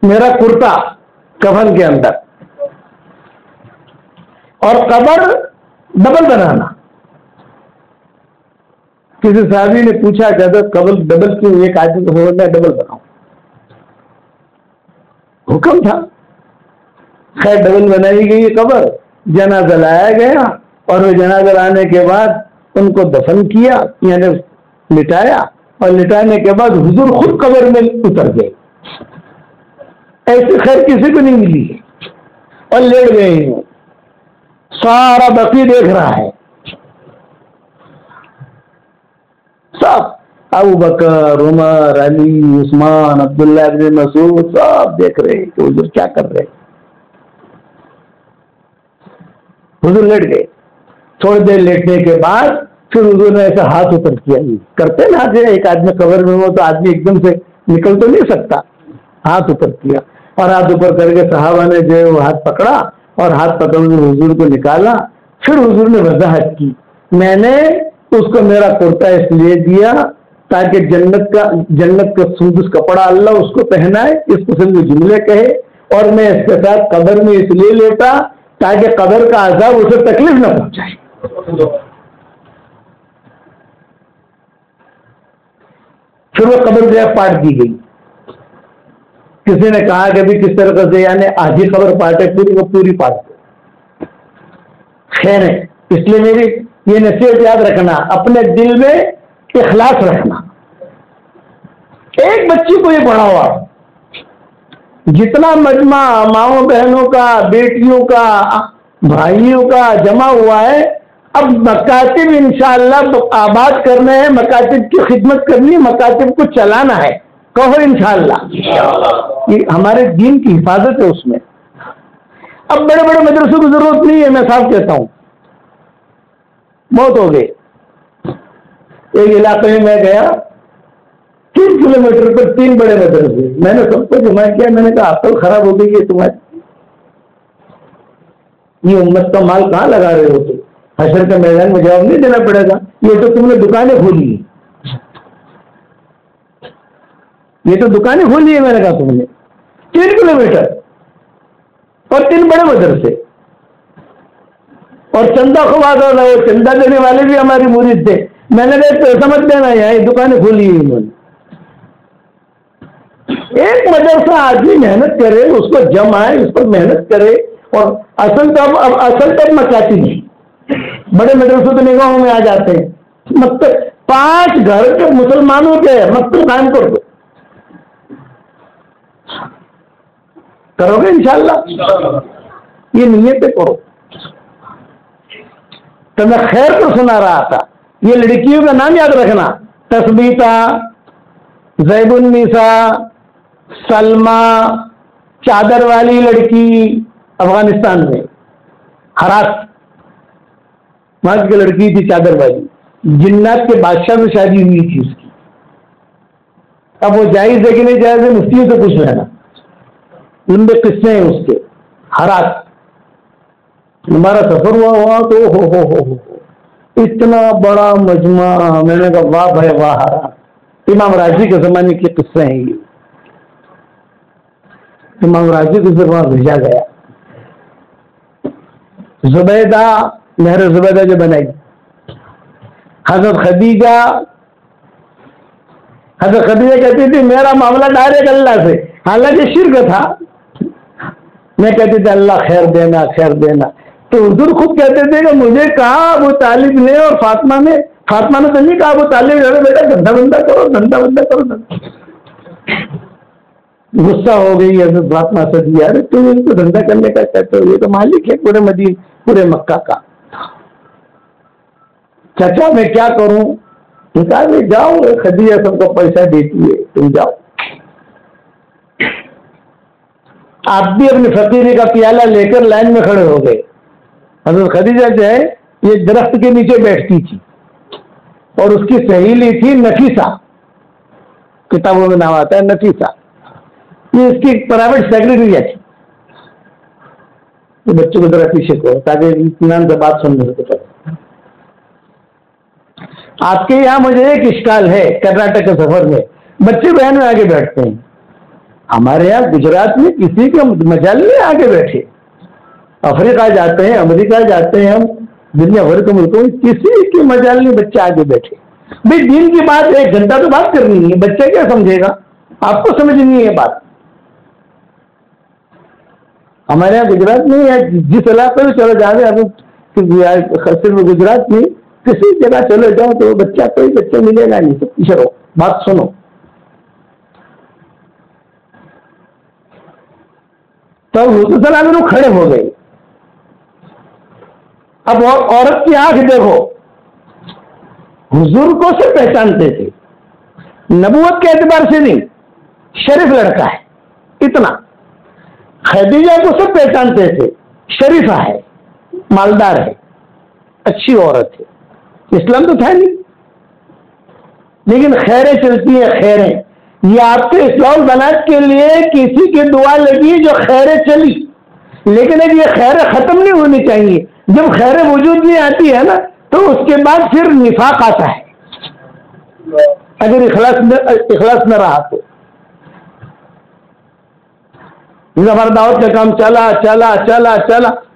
میرا کرتا کفن کے اندر، اور قبر ڈبل بنانا. کسی صحابی نے پوچھا کہ حضرت قبر ڈبل کیوں؟ ایک آدمی کو میں ڈبل بناؤں، حکم تھا. خیر ڈبل بنائی گئی قبر، جنازہ لایا گیا، اور وہ جنازہ لانے کے بعد ان کو دفن کیا، یعنی لٹایا، اور لٹانے کے بعد حضور خود قبر میں اتر گئے. ایسی خیر کسی کو نہیں ملی ہے، اور لیٹ گئے ہیں. سارا بقی دیکھ رہا ہے، سب ابو بکر، عمر، علی، عثمان، عبداللہ بن مسعود سب دیکھ رہے کہ حضور کیا کر رہے. حضور لیٹ گئے. تھوڑی دیر لیٹنے کے بعد پھر حضور نے ایسا ہاتھ اوپر کیا، کرتے نا جو ایک آدمی قبر میں ہو تو آدمی ایک دم سے نکل تو نہیں سکتا، ہاتھ اوپر کیا، اور ہاتھ اوپر کر کے صحابہ نے جو ہے وہ ہاتھ پکڑا، اور ہاتھ پکڑ کے حضور کو نکالا. پھر حضور نے وضاحت کی، میں نے اس کو میرا کرتا اس لیے دیا تاکہ جنت کا سندس کپڑا اللہ اس کو پہنائے، اس قسم کے جملے کہے، اور میں اس کے ساتھ قبر میں اس لیے لیتا تاکہ قبر کا عذاب اسے تکلیف نہ پہنچائے. پھر وہ قبر جو پاٹ دی گئی. کسی نے کہا کہ بھی کس طرح سے، یعنی آدھی قبر پاٹے پوری وہ پوری پاٹ دو. خیر ہے، اس لیے میری یہ نصیحت یاد رکھنا، اپنے دل میں اخلاص رکھنا. ایک بچی کو یہ پڑھاؤ آپ، جتنا مجمع ماؤں بہنوں کا، بیٹیوں کا، بھائیوں کا جمع ہوا ہے، اب مکاتب انشاءاللہ آباد کرنے ہیں، مکاتب کی خدمت کرنی، مکاتب کو چلانا ہے. کہو انشاءاللہ. یہ ہمارے دین کی حفاظت ہے اس میں. اب بڑے بڑے مدرسوں کی ضرورت نہیں ہے، میں صاف کہتا ہوں. بہت ہو گئے. ایک علاقے میں گیا، 3 کلومیٹر پر 3 بڑے مدرسے. میں نے سب کو جمع کیا، میں نے کہا عقل خراب ہو گئی ہے تمہاری، یہ امت کا مال کہاں لگا رہے ہو؟ تو حشر کے میدان میں جواب نہیں دینا پڑے گا. یہ تو تم نے دکانیں کھولی ہیں، یہ تو دکانیں کھولی ہے. میں نے کہا تم نے 3 کلومیٹر اور 3 بڑے مدرسے، اور چندہ خوب آتا تھا، وہ چندہ دینے والے بھی ہماری مرید تھے. میں نے کہا پیسہ مت دینا، یہاں دکانیں کھولی ہے انہوں نے. ایک مدرسہ آدمی محنت کرے، اس کو جمع ہے، اس پر محنت کرے، اور اصل تب مکاتب نہیں. بڑے مدرسوں تو نگاہوں میں آ جاتے ہیں. مکتب 5 گھر کے مسلمانوں کے مکتب قائم کر دو. کرو گے انشاءاللہ؟ یہ نیت کرو. تو میں خیر کو سنا رہا تھا. یہ لڑکیوں کا نام یاد رکھنا: تثبیتا، زیب النساء، سلمہ، چادر والی لڑکی افغانستان میں، ہرات وہاں کی لڑکی تھی چادر والی، جنات کے بادشاہ سے شادی ہوئی تھی اس کی. اب وہ جائز ہے کہ نہیں جائز ہے مفتیوں سے پوچھ لینا، لمبے قصے ہیں اس کے. ہرات ہمارا سفر ہوا تو ہو اتنا بڑا مجمع. میں نے کہا واہ بھائی واہ. ہرات امام راضی کے زمانے کے قصے ہیں یہ. امام راضی کو وہاں بھیجا گیا. زبیدہ، نہر زبیدہ جو بنائی، حضرت خدیجہ کہتی تھی میرا معاملہ ڈائریکٹ اللہ سے، حالانکہ شرک تھا. میں کہتی تھی اللہ خیر دینا خیر دینا. تو حضور خود کہتے تھے کہ مجھے کہا ابو طالب نے اور فاطمہ نے تو نہیں کہا ابو طالب نے بیٹا دھندا بندہ کرو. غصہ ہو گئی حضرت فاطمہ سے، یار تم ان کو دھندا کرنے کا کہتے ہو، یہ تو مالک ہے پورے مکہ کا. چچا میں کیا کروں؟ کہا میں جاؤ، خدیجہ سب کو پیسہ دیتی ہے، تم جاؤ. آپ بھی اپنی فقیری کا پیالہ لے کر لائن میں کھڑے ہو گئے. حضرت خدیجہ جو ہے یہ درخت کے نیچے بیٹھتی تھی اور اس کی سہیلی تھی نفیسہ، کتابوں میں نام آتا ہے نفیسہ. یہ اس کی پرائیویٹ سیکرٹری تھی. بچوں کو ذرا پیچھے کو تاکہ اطمینان سے بات سننے سے. آپ کے یہاں مجھے ایک اشکال ہے، کرناٹک کے سفر میں بچے بہن میں آگے بیٹھتے ہیں. ہمارے یہاں گجرات میں کسی کا مجال نہیں آگے بیٹھے. افریقہ جاتے ہیں، امریکہ جاتے ہیں، ہم دنیا بھر کے ملکوں میں کسی کی مجال نہیں بچے آگے بیٹھے. بھائی دین کی بات 1 گھنٹہ تو بات کرنی ہے، بچہ کیا سمجھے گا؟ آپ کو سمجھنی ہے بات. ہمارے یہاں گجرات میں جس علاقے میں چلو جا رہے صرف گجرات میں کسی جگہ چلے جاؤ تو بچہ کوئی بچہ ملے گا نہیں. سب پیچھے رہو، بات سنو. تو حضور صلی اللہ علیہ وسلم کھڑے ہو گئے. اب عورت کی آنکھ دیکھو، حضور کو سے پہچانتے تھے، نبوت کے اعتبار سے نہیں، شریف لڑکا ہے اتنا. خدیجہ کو سب پہچانتے تھے، شریفہ ہے، مالدار ہے، اچھی عورت ہے. اسلام تو تھا نہیں، لیکن خیریں چلتی ہیں. خیریں یہ آپ کے اصلاح البنات کے لیے کسی کی دعا لگی جو خیریں چلی، لیکن اب یہ خیریں ختم نہیں ہونی چاہیے. جب خیریں وجود میں آتی ہے نا تو اس کے بعد پھر نفاق آتا ہے اگر اخلاص نہ رہا تو. ہمارا دعوت کا کام چلا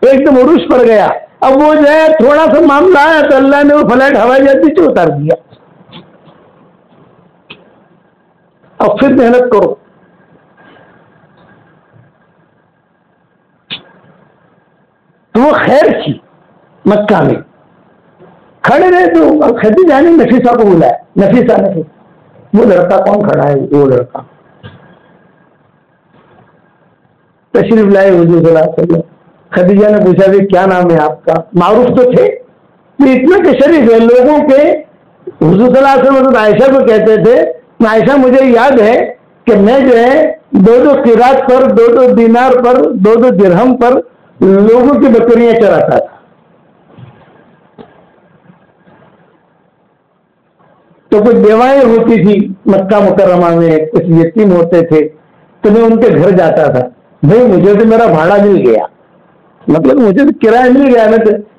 ایک دم عروج پڑ گیا. اب وہ جو ہے تھوڑا سا معاملہ آیا تو اللہ نے وہ فلائٹ ہوائی جہاز سے اتار دیا. اب پھر محنت کرو. تو وہ خیر تھی مکہ میں کھڑے رہے. تو خدیجہ نے نفیسہ کو بلایا. نفیسہ وہ لڑکا کون کھڑا ہے؟ وہ لڑکا تشریف لائے حضور صلی اللہ علیہ وسلم. خدیجہ نے پوچھا کہ کیا نام ہے آپ کا؟ معروف تو تھے اتنا کہ شریف ہے لوگوں کے. حضور صلی اللہ علیہ وسلم عائشہ کو کہتے تھے عائشہ مجھے یاد ہے کہ میں جو ہے 2 قرات پر 2 دینار پر 2 درہم پر لوگوں کی بکریاں چراتا تھا. تو کچھ بیوائیں ہوتی تھی مکہ مکرمہ میں، کچھ یتیم ہوتے تھے تو میں ان کے گھر جاتا تھا. بھائی مجھے تو میرا بھاڑا مل گیا، مطلب مجھے تو کرایہ مل گیا.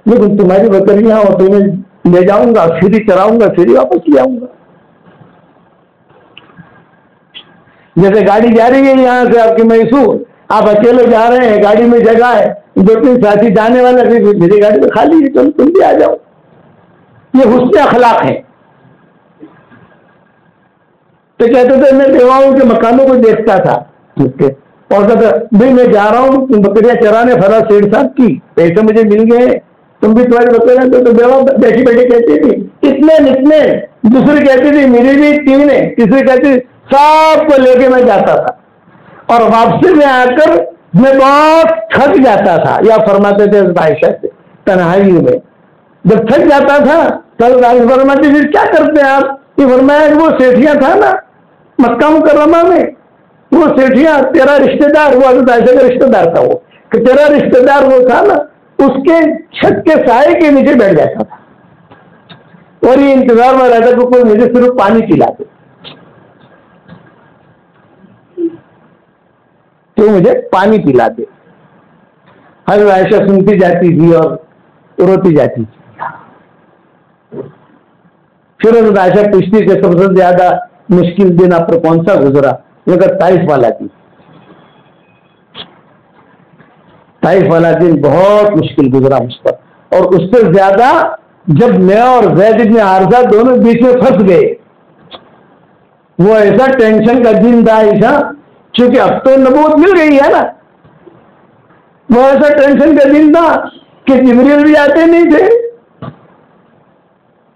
لیکن تمہاری بکریاں اور تمہیں لے جاؤں گا، پھر ہی چراؤں گا، پھر ہی واپس لے آؤں گا. جیسے گاڑی جا رہی ہے یہاں سے آپ کی میسور، آپ اکیلے جا رہے ہیں، گاڑی میں جگہ ہے، 2-3 ساتھی جانے والا، میری گاڑی تو خالی ہے، تم بھی آ جاؤ. یہ حسن اخلاق ہے. تو کہتے تھے میں بیواؤں کے مکانوں کو دیکھتا تھا اور کہتا بھائی میں جا رہا ہوں بکریاں چرانے فلاں سیٹ صاحب کی، پیسے مجھے مل گئے تم بھی تمہاری بچے تو بیوہ بیٹھی بیٹھی کہتی تھی اتنے، دوسری کہتی تھی میری بھی 3 ہے، تیسری کہتی تھی سب کو لے کے میں جاتا تھا اور واپسی میں آ کر میں بہت تھک جاتا تھا. یا فرماتے تھے عائشہ سے تنہائی میں جب تھک جاتا تھا کل فرماتی پھر کیا کرتے ہیں آپ؟ یہ فرمایا کہ وہ سیٹھیاں تھا نا مکہ مکرمہ میں، وہ سیٹھیاں تیرا رشتہ دار، وہ حضرت عائشہ کا رشتہ دار تھا، وہ کہ تیرا رشتہ دار وہ تھا نا، اس کے چھت کے سائے کے نیچے بیٹھ جاتا تھا اور یہ انتظار میں رہتا کہ کوئی مجھے صرف پانی پلا دے، تو مجھے پانی پلا دے. حضرت عائشہ سنتی جاتی تھی اور روتی جاتی تھی. پھر حضرت عائشہ پوچھتی کہ سب سے زیادہ مشکل دن آپ پر کون سا گزرا؟ مگر طائف والا دن، طائف والا دن بہت مشکل گزرا مجھ پر، اور اس سے زیادہ جب میں اور زید بن حارثہ دونوں بیچ میں پھنس گئے. وہ ایسا ٹینشن کا دن تھا عائشہ، چونکہ اب تو نبوت مل گئی ہے نا، وہ ایسا ٹینشن کا دن تھا کہ جبریل بھی آتے نہیں تھے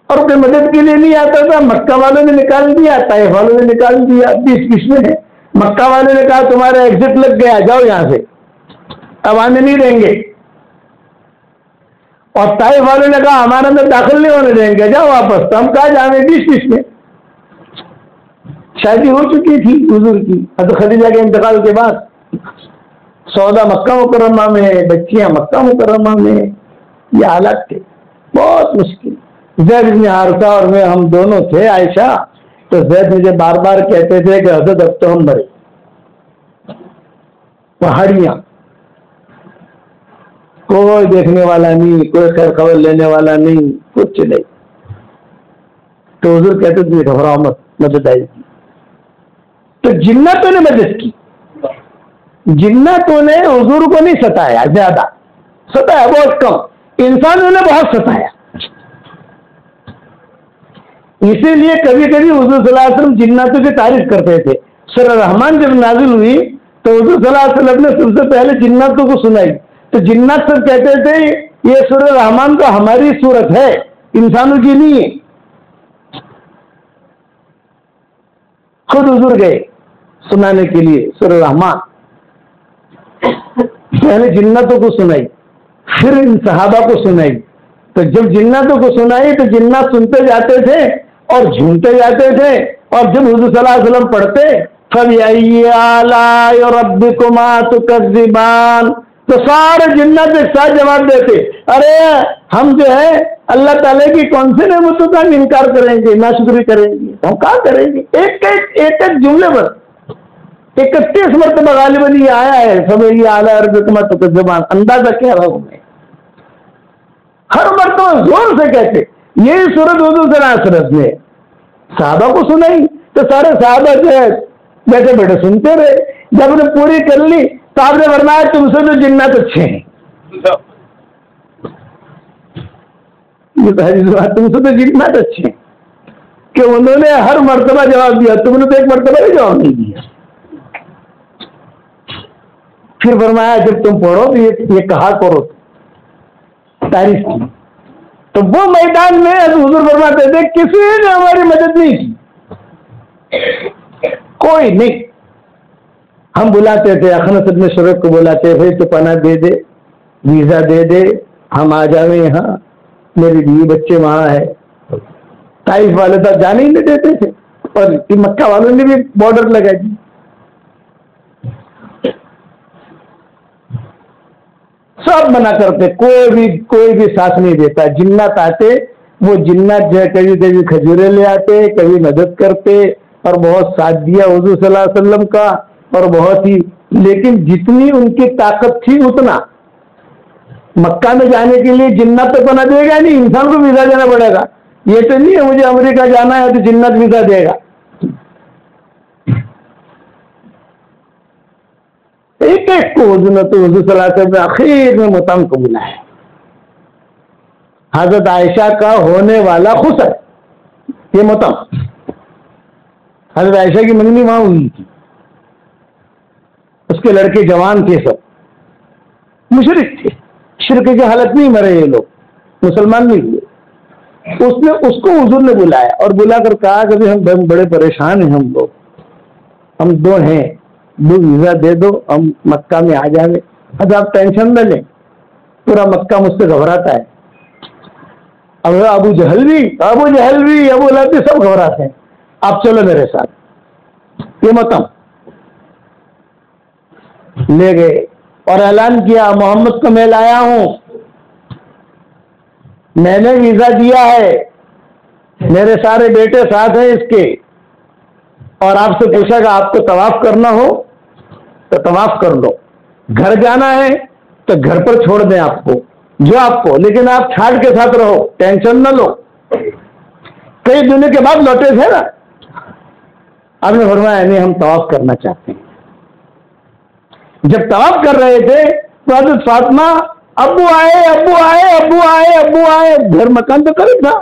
اور کوئی مدد کے لیے نہیں آتا تھا. مکہ والوں نے نکال دیا، طائف والوں نے نکال دیا. 20 میں مکہ والوں نے کہا تمہارا ایگزٹ لگ گیا، جاؤ یہاں سے، اب آنے نہیں دیں گے، اور طائف والوں نے کہا ہمارے اندر داخل نہیں ہونے دیں گے، جاؤ واپس. تو ہم کہا جانے 20 میں شادی ہو چکی تھی حضور کی حضرت خدیجہ کے انتقال کے بعد، سودا مکہ مکرمہ میں، بچیاں مکہ مکرمہ میں. یہ حالات تھے بہت مشکل. زید بن حارثہ اور میں ہم دونوں تھے عائشہ، تو زید مجھے بار بار کہتے تھے کہ حضرت اب تو ہم مرے. پہاڑیاں، کوئی دیکھنے والا نہیں، کوئی خیر خبر لینے والا نہیں، کچھ نہیں. تو حضور کہتے تھے گھبراؤ مت، مدد آئے گی. تو جناتوں نے مدد کی، جناتوں نے حضور کو نہیں ستایا، زیادہ ستایا بہت کم، انسانوں نے بہت ستایا. اسی لیے کبھی کبھی حضور صلی اللہ علیہ وسلم جناتوں کی تعریف کرتے تھے. سورہ رحمان جب نازل ہوئی تو حضور صلی اللہ علیہ وسلم نے سب سے پہلے جناتوں کو سنائی. تو جنات سب کہتے تھے یہ سورہ رحمان تو ہماری صورت ہے، انسانوں کی نہیں ہے. خود حضور گئے سنانے کے لیے سورہ رحمان، پہلے جناتوں کو سنائی، پھر ان صحابہ کو سنائی. تو جب جناتوں کو سنائی تو جنات سنتے جاتے تھے اور جھومتے جاتے تھے، اور جب حضور صلی اللہ علیہ وسلم پڑھتے فَبِأَيِّ آلَاءِ رَبِّكُمَا تُكَذِّبَانِ، تو سارے جنات ایک ساتھ جواب دیتے ارے ہم جو ہے اللہ تعالیٰ کی کون سے نعمتوں کا انکار کریں گے، ناشکری کریں گے، ہم کہاں کریں گے. ایک جملے پر 31 مرتبہ غالباً یہ آیا ہے فَبِأَيِّ آلَاءِ رَبِّكُمَا تُكَذِّبَانِ. اندازہ کیا رہا ہوں میں، ہر مرتبہ زور سے کہتے. یہی صورت حضور صلی اللہ علیہ وسلم نے صحابہ کو سنائی تو سارے صحابہ جو ہے بیٹھے بیٹھے سنتے رہے. جب نے پوری کر لی تو آپ نے فرمایا تم سے تو جنات اچھے ہیں. تم سے تو جنات اچھے ہیں کہ انہوں نے ہر مرتبہ جواب دیا، تم نے تو ایک مرتبہ بھی جواب نہیں دیا. پھر فرمایا جب تم پڑھو تو یہ کہا کرو تعریف کی. تو وہ میدان میں حضور فرماتے تھے کسی نے ہماری مدد نہیں کی، کوئی نہیں. ہم بلاتے تھے، اخنس بن شریک کو بلاتے تھے تو پناہ دے دے، ویزا دے دے، ہم آ جاویں یہاں، میری بیوی بچے وہاں ہے. طائف والے تک جانے ہی نہیں دیتے تھے، اور مکہ والوں نے بھی بارڈر لگا دی. سب منع کرتے، کوئی بھی ساتھ نہیں دیتا. جنات آتے، وہ جنات جو ہے کبھی کبھی کھجورے لے آتے، کبھی مدد کرتے، اور بہت ساتھ دیا حضور صلی اللہ علیہ وسلم کا، اور بہت ہی. لیکن جتنی ان کی طاقت تھی اتنا مکہ میں جانے کے لیے جنات تو بنا دے گا نہیں، انسان کو ویزا دینا پڑے گا. یہ تو نہیں ہے مجھے امریکہ جانا ہے تو جنات ویزا دے گا. ایک ایک کو حضور صلی اللہ علیہ وسلم نے آخر میں متام کو بلایا. حضرت عائشہ کا ہونے والا خسر یہ متام، حضرت عائشہ کی منگنی وہاں ہوئی تھی. اس کے لڑکے جوان تھے، سب مشرک تھے، شرک کی حالت نہیں مرے یہ لوگ. مسلمان نہیں ہوئے. اس کو حضور نے بلایا اور بلا کر کہا کہ ہم بڑے پریشان ہیں، ہم لوگ، ہم دو ہیں، دو ویزا دے دو، ہم مکہ میں آ جائیں گے. اب آپ ٹینشن نہ لیں، پورا مکہ مجھ سے گھبراتا ہے. اب ابو جہل بھی ابو لہب بھی سب گھبراتے ہیں. آپ چلو میرے ساتھ. یہ متم لے گئے اور اعلان کیا محمد کو میں لایا ہوں، میں نے ویزا دیا ہے، میرے سارے بیٹے ساتھ ہیں اس کے، اور آپ سے پوچھا کہ آپ کو طواف کرنا ہو تو طواف کر لو، گھر جانا ہے تو گھر پر چھوڑ دیں آپ کو جو آپ کو، لیکن آپ چھاٹ کے ساتھ رہو، ٹینشن نہ لو. کئی دنوں کے بعد لوٹے تھے نا. آپ نے فرمایا نہیں، ہم طواف کرنا چاہتے ہیں. جب طواف کر رہے تھے تو حضرت فاطمہ ابو آئے ابو آئے ابو آئے ابو آئے، گھر مکان تو قریب تھا،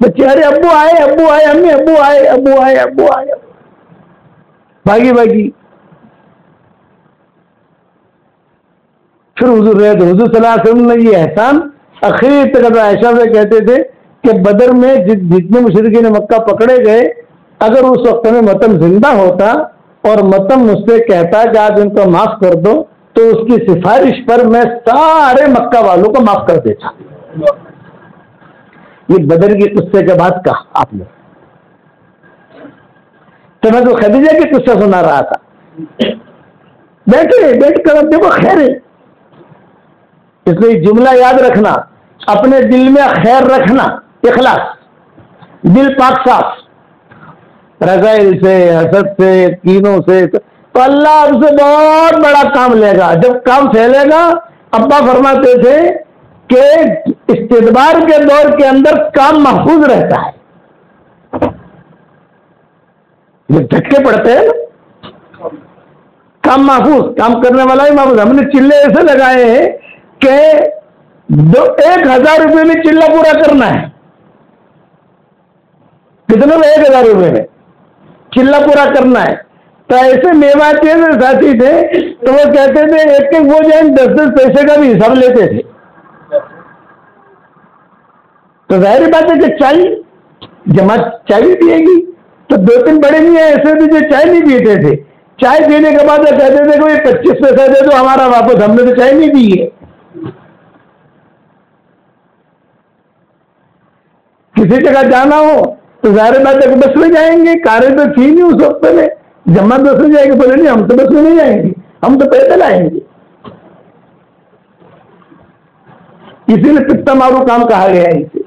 بچے ارے ابو آئے ابو آئے، امی ابو آئے ابو آئے ابو آئے، بھاگی بھاگی. پھر حضور رہے تو حضور صلی اللہ علیہ وسلم نے یہ احسان اخیر تک عائشہ سے کہتے تھے کہ بدر میں جتنے مشرکین مکہ پکڑے گئے، اگر اس وقت میں متم زندہ ہوتا اور متم مجھ سے کہتا کہ آپ ان کو معاف کر دو تو اس کی سفارش پر میں سارے مکہ والوں کو معاف کر دیتا. یہ بدر کے قصے کے بعد کہا آپ نے. تو میں تو خدیجہ کی قصہ سنا رہا تھا. بیٹھ کر دیکھو خیر ہے. اس لیے جملہ یاد رکھنا، اپنے دل میں خیر رکھنا، اخلاص، دل پاک صاف، رذائل سے، حسد سے، کینوں سے، تو اللہ آپ سے بہت بڑا کام لے گا. جب کام پھیلے گا، ابا فرماتے تھے کہ استدبار کے دور کے اندر کام محفوظ رہتا ہے. یہ جھٹکے پڑتے ہیں نا، کام محفوظ، کام کرنے والا ہی محفوظ. ہم نے چلے ایسے لگائے ہیں کہ 1000 روپے میں چلہ پورا کرنا ہے. کتنے میں؟ 1000 روپے میں چلہ پورا کرنا ہے. تو ایسے میواتی ساتھی تھے تو وہ کہتے تھے ایک وہ جائیں 10 پیسے کا بھی حساب لیتے تھے. تو ظاہر بات ہے کہ چائے جماعت چائے پیے گی تو 2-3 بڑے نہیں ہیں ایسے بھی جو چائے نہیں پیتے تھے. چائے پینے کے بعد وہ کہتے تھے کہ 25 پیسہ دے دو ہمارا واپس، ہم نے تو چائے نہیں پی ہے. کسی جگہ جانا ہو تو ظاہر بات ہے کہ بس میں جائیں گے، کاریں تو تھی نہیں اس وقت میں، جمع بس میں جائے گی. بولے نہیں ہم تو بس میں نہیں جائیں گے، ہم تو پیدل آئیں گے. اسی لیے پتا مارو کام کہا گیا ہے اسے.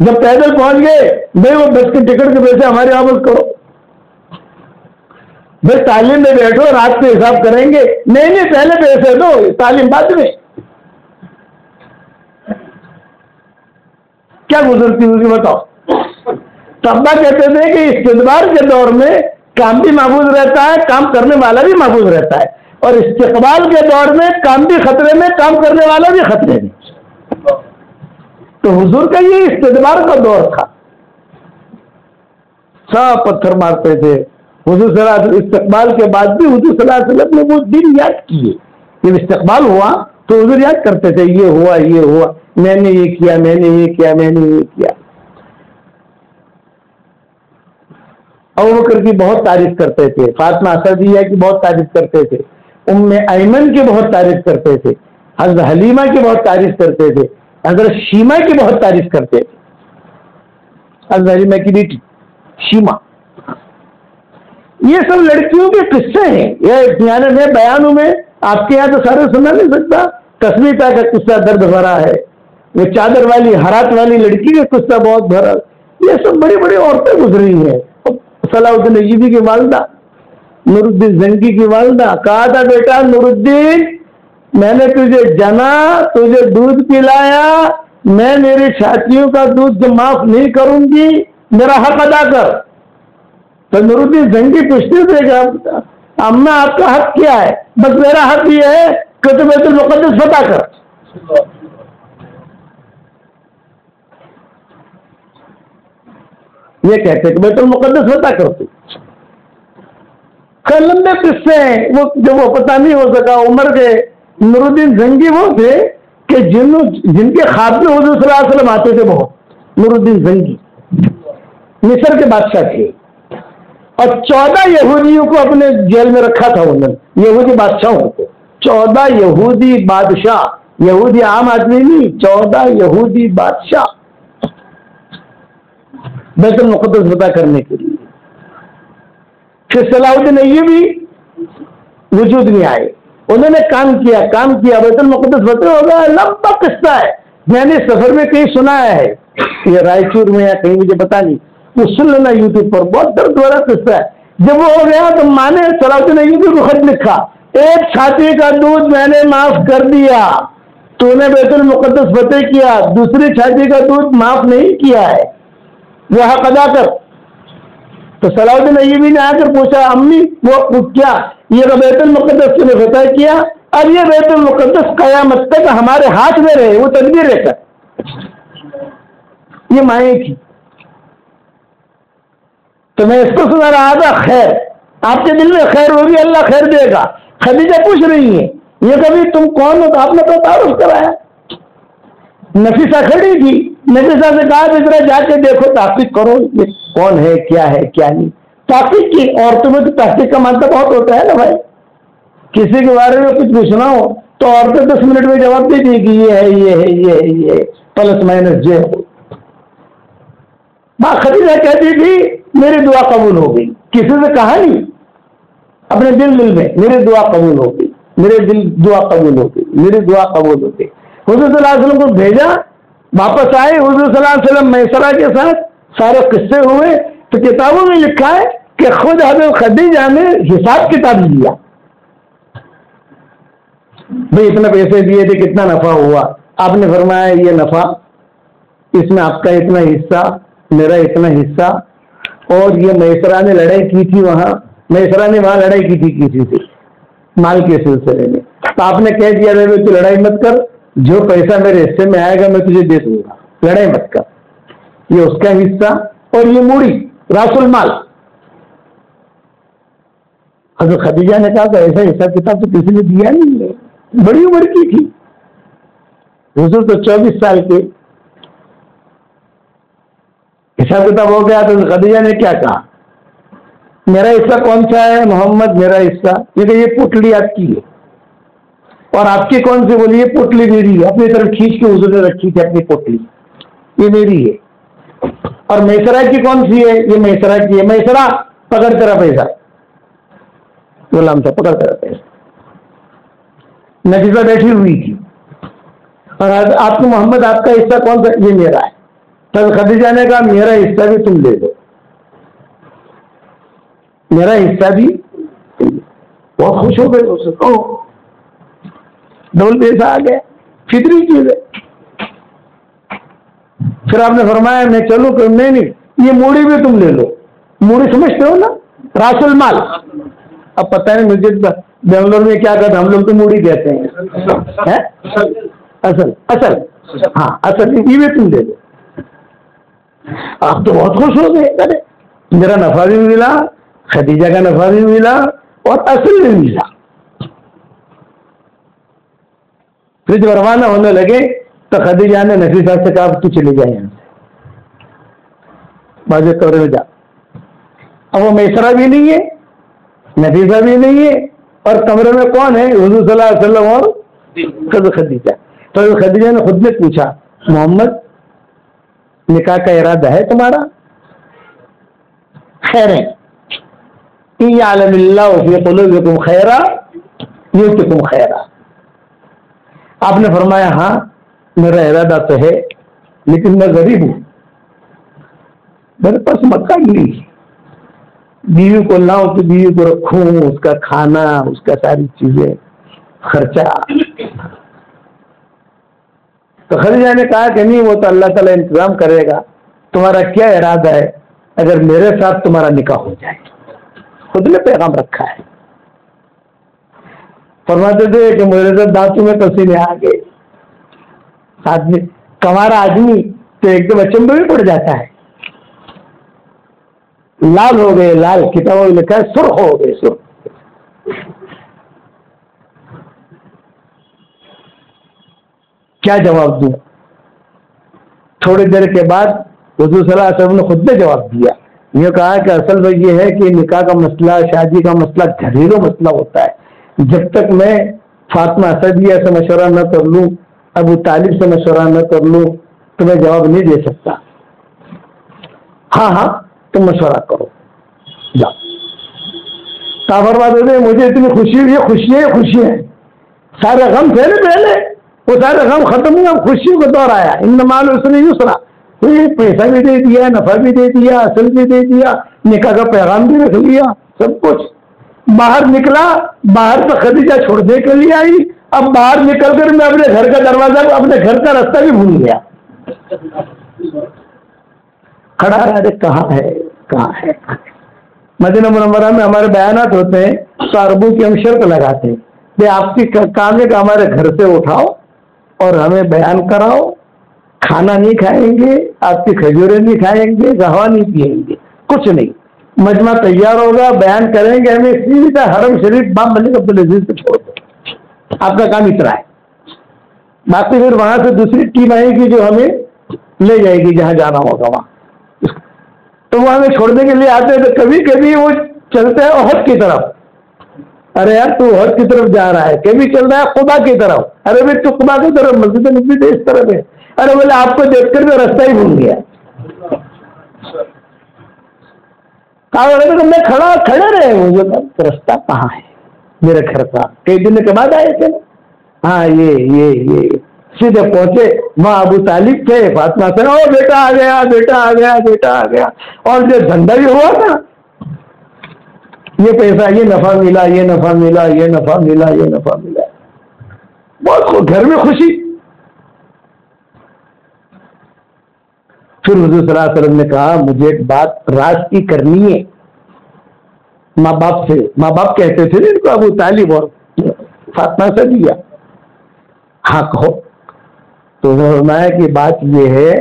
جب پیدل پہنچ گئے بھائی وہ بس کے ٹکٹ کے پیسے ہمارے واپس کرو. بھائی تعلیم میں بیٹھو رات کے حساب کریں گے. نہیں پہلے پیسے دو، تعلیم بعد میں. کیا گزرتی ہوگی بتاؤ. تو ابا کہتے تھے کہ استدبار کے دور میں کام بھی محفوظ رہتا ہے، کام کرنے والا بھی محفوظ رہتا ہے، اور استقبال کے دور میں کام بھی خطرے میں، کام کرنے والا بھی خطرے میں. تو حضور کا یہ استدبار کا دور تھا. سب پتھر مارتے تھے. حضور صلی اللہ علیہ وسلم استقبال کے بعد بھی حضور صلی اللہ علیہ وسلم نے وہ دن یاد کیے. جب استقبال ہوا تو حضور یاد کرتے تھے یہ ہوا یہ ہوا، میں نے یہ کیا، میں نے یہ کیا، میں نے یہ کیا. ابوبکر کی بہت تعریف کرتے تھے، فاطمہ اسدیہ کی بہت تعریف کرتے تھے، ام ایمن کی بہت تعریف کرتے تھے، حضرت حلیمہ کی بہت تعریف کرتے تھے، حضرت شیمہ کی بہت تعریف کرتے تھے. حضرت حلیمہ کی بیٹی شیمہ. یہ سب لڑکیوں کے قصے ہیں. یہ میں بیانوں میں آپ کے یہاں تو سارے سنا نہیں سکتا. تسمیتا کا قصہ درد بھرا ہے، وہ چادر والی ہرات والی لڑکی کا قصہ بہت بھرا. یہ سب بڑی بڑی عورتیں گزری ہیں. صلاح الدین ایوبی کی والدہ، نور الدین زنگی کی والدہ کہا تھا بیٹا نور الدین میں نے تجھے جنا، تجھے دودھ پلایا، میں میری چھاتیوں کا دودھ جو معاف نہیں کروں گی، میرا حق ادا کر. تو نور الدین زنگی پوچھتے تھے کہ اماں آپ کا حق کیا ہے؟ بس میرا حق یہ ہے کہ تو بیت المقدس فتح کر. یہ کہتے کہ بیت المقدس فتح کرتے. لمبے قصے ہیں وہ، جب وہ پتہ نہیں ہو سکا، عمر گئے نور الدین زنگی وہ تھے کہ جن کے خواب میں حضور صلی اللہ علیہ وسلم آتے تھے بہت. نور الدین زنگی مصر کے بادشاہ تھے اور 14 یہودیوں کو اپنے جیل میں رکھا تھا انہوں نے, یہودی بادشاہوں کو. 14 یہودی بادشاہ, یہودی عام آدمی نہیں, 14 یہودی بادشاہ بیت المقدس فتح کرنے کے لیے. پھر صلاح الدین ایوبی وجود میں آئے, انہوں نے کام کیا بیت المقدس فتح ہو گیا. لمبا قصہ ہے, میں نے سفر میں کہیں سنایا ہے, یہ رائچور میں یا کہیں مجھے پتا نہیں, وہ سن لینا یوٹیوب پر, بہت درد والا قصہ ہے. جب وہ ہو گیا تو ماں نے صلاح الدین ایوبی کو خط لکھا, ایک چھاتی کا دودھ میں نے معاف کر دیا, تو نے بیت المقدس فتح کیا, دوسری چھاتی کا دودھ معاف نہیں کیا ہے, وہ حق ادا کر. تو صلاح الدین ایوبی نے آ کر پوچھا, امی وہ کیا یہ بیت المقدس سے نے فتح کیا, اب یہ بیت المقدس قیامت تک ہمارے ہاتھ میں رہے, وہ تدبیر رہ کر. یہ مائیں تھی. تو میں اس کو سنا رہا تھا, خیر آپ کے دل میں خیر ہوگی, اللہ خیر دے گا. خدیجہ پوچھ رہی ہیں یہ کبھی تم کون ہو, تو آپ نے تو تعارف کرایا. نفیسہ کھڑی تھی, نفیسہ سے کہا کہ ذرا جا کے دیکھو, تحقیق کرو یہ کون ہے, کیا ہے کیا نہیں. تحقیق کی, عورتوں میں تو تحقیق کا مانتا بہت ہوتا ہے نا بھائی. کسی کے بارے میں کچھ پوچھنا ہو تو عورتیں 10 منٹ میں جواب دے دی کہ یہ ہے یہ ہے یہ ہے یہ ہے, پلس مائنس جو ہے. ماں خدیجہ کہتی تھی میری دعا قبول ہو گئی, کسی سے کہا نہیں, اپنے دل میں میری دعا قبول ہو گئی, میرے دل دعا قبول ہو گئی, میری دعا قبول ہو گئی. حضور صلی اللہ علیہ وسلم کو بھیجا, واپس آئے حضور صلی اللہ علیہ وسلم میسرہ کے ساتھ, سارے قصے ہوئے. تو کتابوں میں لکھا ہے کہ خود حضرت خدیجہ نے حساب کتاب لیا, بھائی اتنا پیسے دیے تھے کتنا نفع ہوا. آپ نے فرمایا یہ نفع, اس میں آپ کا اتنا حصہ, میرا اتنا حصہ. اور یہ میسرہ نے لڑائی کی تھی وہاں, میسرہ نے وہاں لڑائی کی تھی کسی سے مال کے سلسلے میں, تو آپ نے کہہ دیا تو لڑائی مت کر, جو پیسہ میرے حصے میں آئے گا میں تجھے دے دوں گا, لڑائی مت کر. یہ اس کا حصہ اور یہ موڑی راس المال. حضرت خدیجہ نے کہا کہ ایسا حساب کتاب تو کسی نے دیا نہیں ہے, بڑی عمر کی تھی, حضور تو 24 سال کے. حساب کتاب ہو گیا تو خدیجہ نے کیا کہا, میرا حصہ کون سا ہے محمد, میرا حصہ یہ پوٹلی آپ کی ہے, اور آپ کی کون سی, بولی یہ پوٹلی میری ہے, اپنی طرف کھینچ کے حضور نے رکھی تھی اپنی پوٹلی, یہ میری ہے. اور میسرہ کی کون سی ہے, یہ میسرہ کی ہے. میسرہ پکڑ تیرا پیسہ, غلام تھا, پکڑ تیرا پیسہ. نفیسہ بیٹھی ہوئی تھی, اور آپ کو محمد آپ کا حصہ کون سا, یہ میرا ہے. تب خدیجہ نے کہا میرا حصہ بھی تم لے دو, میرا حصہ بھی. بہت خوش ہو گئے, اسے کہو ڈبل پیسہ آ گیا, فطری چیز ہے. پھر آپ نے فرمایا میں چلوں کہ نہیں, یہ موڑی بھی تم لے لو. موڑی سمجھتے ہو نا, راس المال. اب پتہ نہیں مجھے بنگلور میں کیا کہتے ہیں, ہم لوگ تو موڑی کہتے ہیں, اصل اصل, ہاں اصل, یہ بھی تم لے لو. آپ تو بہت خوش ہو گئے, ارے میرا نفع بھی ملا, خدیجہ کا نفع بھی ملا, اور اصل بھی ملا. پھر جب روانہ ہونے لگے تو خدیجہ نے نفیسہ سے کہا تو چلی جائے یہاں سے, باجے کمرے میں جا. اب وہ میسرہ بھی نہیں ہے, نفیسہ بھی نہیں ہے, اور کمرے میں کون ہے, حضور صلی اللہ علیہ وسلم اور خدیجہ. تو خدیجہ نے خود نے پوچھا محمد نکاح کا ارادہ ہے تمہارا, خیر ہے, یعلم اللہ فی قلوبکم خیرا یؤتکم خیرا. آپ نے فرمایا ہاں میرا ارادہ تو ہے, لیکن میں غریب ہوں, میرے پاس مکان نہیں, بیوی کو لاؤں تو بیوی کو رکھوں, اس کا کھانا, اس کا ساری چیزیں, خرچہ. تو خدیجہ نے کہا کہ نہیں, وہ تو اللہ تعالیٰ انتظام کرے گا, تمہارا کیا ارادہ ہے اگر میرے ساتھ تمہارا نکاح ہو جائے. خود نے پیغام رکھا ہے. فرماتے تھے کہ میرے ساتھ دانتوں میں پسینے آ گئے. آدمی کمارا آدمی تو ایک دم اچنبے میں پڑ جاتا ہے, لال ہو گئے, لال, کتابوں میں لکھا ہے سرخ ہو گئے, سرخ. کیا جواب دوں؟ تھوڑی دیر کے بعد حضور صلی اللہ علیہ وسلم نے خود نے جواب دیا. یہ کہا کہ اصل میں یہ ہے کہ نکاح کا مسئلہ، شادی کا مسئلہ گھریلو مسئلہ ہوتا ہے. جب تک میں فاطمہ اسدیہ سے مشورہ نہ کر لوں، ابو طالب سے مشورہ نہ کر لوں، تو میں جواب نہیں دے سکتا. ہاں تم مشورہ کرو جاؤ. فرماتے تھے مجھے اتنی خوشی ہوئی، خوشی ہے. سارے غم تھے نا پہلے، وہ سارے غم ختم ہوئے، خوشیوں کا دور آیا. ان مال اس نے یسرا، پیسہ بھی دے دیا، نفع بھی دے دیا، اصل بھی دے دیا، نکاح کا پیغام بھی رکھ لیا، سب کچھ. باہر نکلا، باہر تو خدیجہ چھوڑنے کے لیے آئی. اب باہر نکل کر میں اپنے گھر کا دروازہ، اپنے گھر کا راستہ بھی بھول گیا. کھڑا ہے، کہاں ہے. مدینہ منورہ میں ہمارے بیانات ہوتے ہیں تو عربوں کی ہم شرط لگاتے ہیں کہ آپ کی کام ہے کہ ہمارے گھر سے اٹھاؤ اور ہمیں بیان کراؤ. کھانا نہیں کھائیں گے، آپ کی کھجوریں نہیں کھائیں گے، قہوہ نہیں پیئیں گے، کچھ نہیں. مجمع تیار ہوگا، بیان کریں گے، ہمیں سیدھا حرم شریف بام ملک عبدالعزیز کو چھوڑ دو. آپ کا کام اتنا ہے. باقی پھر وہاں سے دوسری ٹیم آئے گی جو ہمیں لے جائے گی جہاں جانا ہوگا وہاں. تو وہ ہمیں چھوڑنے کے لیے آتے ہیں تو کبھی کبھی وہ چلتے ہیں احد کی طرف. ارے یار تو احد کی طرف جا رہا ہے. کبھی چل رہا ہے قبا کی طرف. ارے بھائی تو قبا کی طرف، مسجد نبوی تو اس طرف ہے. ارے بولے آپ کو دیکھ کر میں راستہ ہی بھول گیا. میں کھڑے رہے مجھے راستہ کہاں ہے میرے گھر کا. کئی دن کے بعد آئے تھے. ہاں یہ سیدھے پہنچے، وہاں ابو طالب تھے، فاطمہ سے او بیٹا آ گیا. اور جو دھندا بھی ہوا تھا، یہ پیسہ، یہ نفع ملا، بہت گھر میں خوشی. پھر حضور صلی اللہ علیہ وسلم نے کہا مجھے ایک بات راز کی کرنی ہے ماں باپ سے. ماں باپ کہتے تھے ان کو ابو طالب اور فاطمہ سے دیا. ہاں کہو. تو فرمایا کہ بات یہ ہے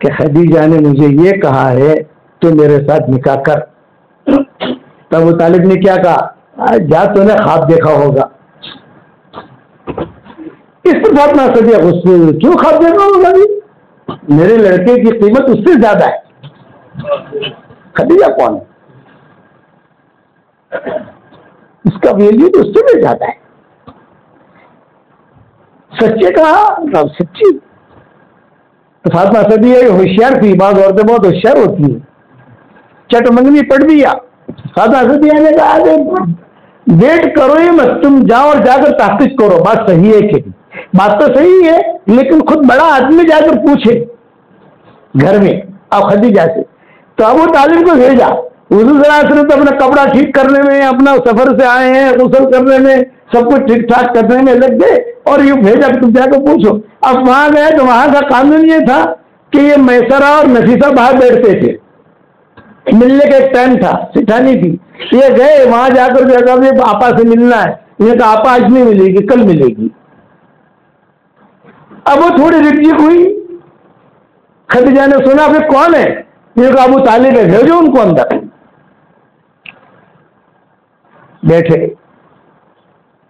کہ خدیجہ نے مجھے یہ کہا ہے تو میرے ساتھ نکاح کر. تو ابو طالب نے کیا کہا؟ جا تو نے خواب دیکھا ہوگا. اس پر فاطمہ صدیقہ غصے ہوئی، کیوں خواب دیکھا ہوگا؟ میرے لڑکے کی قیمت اس سے زیادہ ہے. خدیجہ کون ہے؟ اس کا ویلیو تو اس سے بھی زیادہ ہے. سچے کہا، سچی. فاطمہ صدیقہ ہوشیار تھی. بعض عورتیں بہت ہوشیار ہوتی ہیں. چٹ منگنی پڑ دیا. فاطمہ صدیقہ نے کہا ویٹ کرو ہی مت، تم جاؤ اور جا کر تحقیق کرو بات صحیح ہے کہ بات تو صحیح ہے، لیکن خود بڑا آدمی جا کر پوچھے گھر میں اب خدیجہ سے. تو ابو طالب کو بھیجا. حضور صلی اللہ علیہ وسلم تو اپنا کپڑا ٹھیک کرنے میں، اپنا سفر سے آئے ہیں، غسل کرنے میں، سب کچھ ٹھیک ٹھاک کرنے میں لگ گئے اور یہ بھیجا تم جا کے پوچھو. اب وہاں گئے تو وہاں کا قانون یہ تھا کہ یہ میسرہ اور نفیسہ باہر بیٹھتے تھے. ملنے کا ایک ٹائم تھا، سٹھانی تھی. یہ گئے وہاں جا کر جو ہے آپا سے ملنا ہے. یہ کہا آپا آج نہیں ملے گی، کل ملے گی. اب وہ تھوڑی رجک ہوئی. خدیجہ نے سنا پھر کون ہے؟ یہ کہا ابو طالب ہے، بھیجو ان کو اندر. بیٹھے.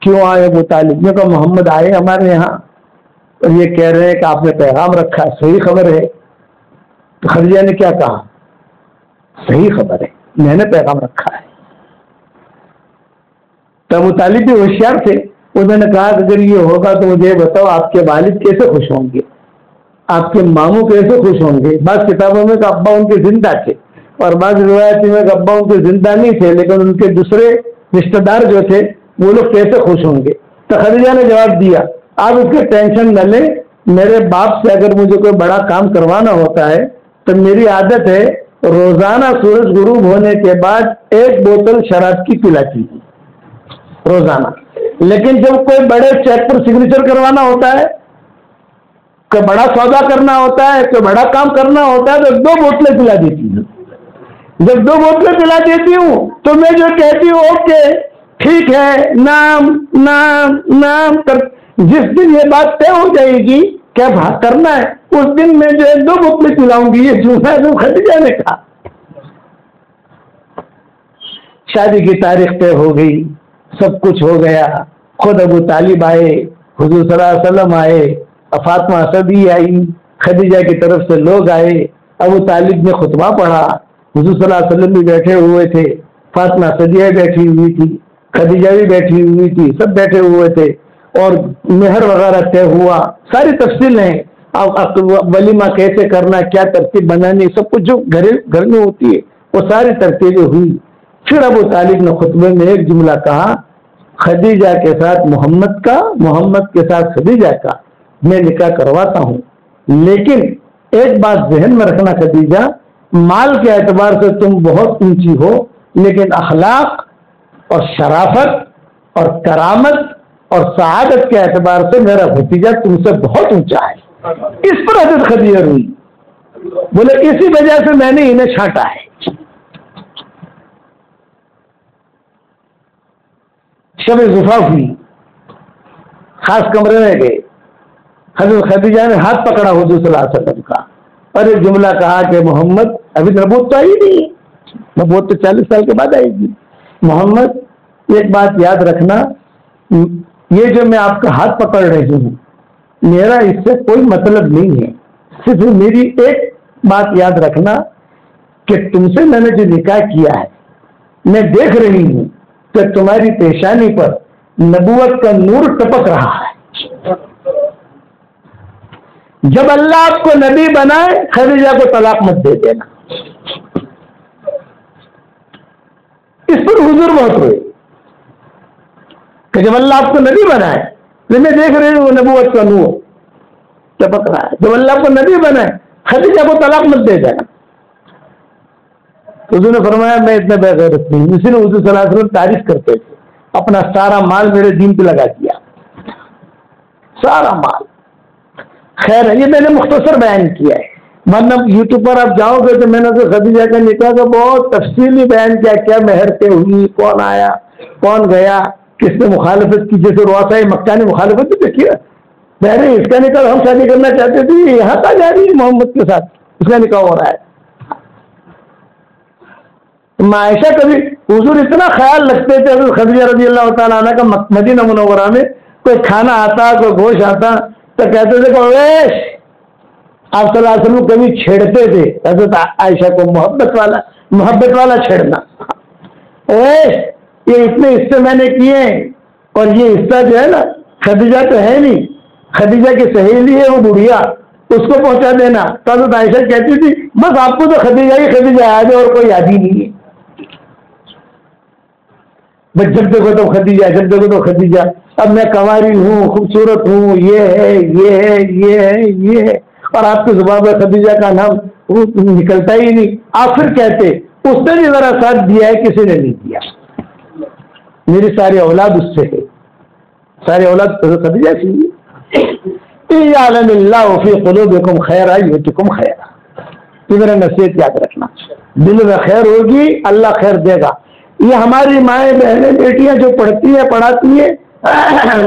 کیوں آئے ابو طالب؟ یہ کہا محمد آئے ہمارے یہاں اور یہ کہہ رہے ہیں کہ آپ نے پیغام رکھا، صحیح خبر ہے؟ تو خدیجہ نے کیا کہا؟ صحیح خبر ہے، میں نے پیغام رکھا ہے. تو ابو طالب بھی ہوشیار تھے. انہوں نے کہا کہ اگر یہ ہوگا تو مجھے بتاؤ آپ کے والد کیسے خوش ہوں گے، آپ کے ماموں کیسے خوش ہوں گے. بعض کتابوں میں کہ ابا ان کے زندہ تھے اور بعض روایت میں کہ ابا ان کے زندہ نہیں تھے، لیکن ان کے دوسرے رشتہ دار جو تھے وہ لوگ کیسے خوش ہوں گے. تو خدیجہ نے جواب دیا آپ اس کی ٹینشن نہ لیں. میرے باپ سے اگر مجھے کوئی بڑا کام کروانا ہوتا ہے تو میری عادت ہے روزانہ سورج غروب ہونے کے بعد 1 بوتل شراب کی پلاتی ہے روزانہ. لیکن جب کوئی بڑے چیک پر سگنیچر کروانا ہوتا ہے، کوئی بڑا سودا کرنا ہوتا ہے، کوئی بڑا کام کرنا ہوتا ہے تو 2 بوتلیں پلا دیتی ہوں. جب 2 بوتلیں پلا دیتی ہوں تو میں جو کہتی ہوں اوکے ٹھیک ہے، نام نام نام کر. جس دن یہ بات طے ہو جائے گی کیا کرنا ہے اس دن میں جو ہے 2 بوتلیں پلاؤں گی. یہ جھوٹا تو خدیجہ نے کہا. شادی کی تاریخ طے ہو گئی، سب کچھ ہو گیا. خود ابو طالب آئے، حضور صلی اللہ علیہ وسلم آئے فاطمہ اسدی آئی، خدیجہ کی طرف سے لوگ آئے، ابو طالب نے خطبہ پڑھا، حضور صلی اللہ علیہ وسلم بھی بیٹھے ہوئے تھے، فاطمہ اسدیہ بیٹھی ہوئی تھی، خدیجہ بھی بیٹھی ہوئی تھی، سب بیٹھے ہوئے تھے، اور مہر وغیرہ طے ہوا، ساری تفصیل ہیں، اب ولیمہ کیسے کرنا، کیا ترتیب بنانی، سب کچھ جو گھر میں ہوتی ہے وہ ساری ترتیبیں ہوئی۔ پھر ابو طالب نے خطبے میں ایک جملہ کہا، خدیجہ کے ساتھ محمد کا، محمد کے ساتھ خدیجہ کا میں نکاح کرواتا ہوں، لیکن ایک بات ذہن میں رکھنا خدیجہ، مال کے اعتبار سے تم بہت اونچی ہو، لیکن اخلاق اور شرافت اور کرامت اور سعادت کے اعتبار سے میرا بھتیجا تم سے بہت اونچا ہے۔ اس پر حضرت خدیجہ ہوئی، بولے اسی وجہ سے میں نے انہیں چھانٹا ہے۔ شب زفاف ہوئی، خاص کمرے میں گئے، حضرت خدیجہ نے ہاتھ پکڑا حضور صلی اللہ علیہ وسلم کا اور ایک جملہ کہا کہ محمد، ابھی نبوت تو آئی نہیں، نبوت تو 40 سال کے بعد آئے گی، محمد ایک بات یاد رکھنا، یہ جو میں آپ کا ہاتھ پکڑ رہی ہوں میرا اس سے کوئی مطلب نہیں ہے، صرف میری ایک بات یاد رکھنا کہ تم سے میں نے جو نکاح کیا ہے، میں دیکھ رہی ہوں کہ تمہاری پیشانی پر نبوت کا نور ٹپک رہا ہے، جب اللہ آپ کو نبی بنائے خدیجہ کو طلاق مت دے دینا۔ اس پر حضور بہت ہوئے کہ جب اللہ آپ کو نبی بنائے، میں دیکھ رہی ہوں نبوت کا نور ٹپک رہا ہے، جب اللہ آپ کو نبی بنائے خدیجہ کو طلاق مت دے دینا۔ حضور نے فرمایا میں اتنا بے غیرت نہیں، اسی نے حضور صلی اللہ علیہ وسلم تعریف کرتے تھے، اپنا سارا مال میرے دین پہ لگا دیا، سارا مال۔ خیر ہے، یہ میں نے مختصر بیان کیا ہے، ورنہ یوٹیوب پر آپ جاؤ گے تو میں نے تو خدیجہ کا نکاح کا بہت تفصیلی بیان کیا، کیا مہر طے ہوئی، کون آیا کون گیا، کس نے مخالفت کی، جیسے رؤسائے مکہ نے مخالفت کی، دیکھیے پہلے اس کا نکاح ہم شادی کرنا چاہتے تھے، یہاں تک جا رہی ہے محمد کے ساتھ اس کا نکاح ہو رہا ہے۔ عائشہ کبھی حضور اتنا خیال رکھتے تھے حضرت خدیجہ رضی اللہ تعالیٰ عنہ کا، مدینہ منورہ میں کوئی کھانا آتا کوئی گوشت آتا تو کہتے تھے کہ اویش، آپ صلی اللہ علیہ وسلم کبھی چھیڑتے تھے حضرت عائشہ کو، محبت والا چھیڑنا، اویش یہ اتنے حصے میں نے کیے اور یہ حصہ جو ہے نا خدیجہ تو ہے نہیں، خدیجہ کی سہیلی ہے وہ بڑھیا، اس کو پہنچا دینا۔ تو حضرت عائشہ کہتی تھی بس آپ کو تو خدیجہ ہی خدیجہ یاد ہے اور کوئی یاد ہی نہیں ہے، بس جب دیکھو تو خدیجہ، جب دیکھو تو خدیجہ، اب میں کنواری ہوں، خوبصورت ہوں، یہ ہے یہ ہے یہ ہے یہ ہے، اور آپ کی زبان پر خدیجہ کا نام نکلتا ہی نہیں۔ آپ پھر کہتے اس نے بھی ذرا ساتھ دیا ہے، کسی نے نہیں دیا، میری ساری اولاد اس سے ہے، ساری اولاد خدیجہ سے ہی۔ یعلم اللہ فی قلوبکم خیرا یؤتکم خیرا، یہ میرا نصیحت یاد رکھنا، دل میں خیر ہوگی اللہ خیر دے گا۔ یہ ہماری مائیں بہنیں بیٹیاں جو پڑھتی ہیں پڑھاتی ہیں،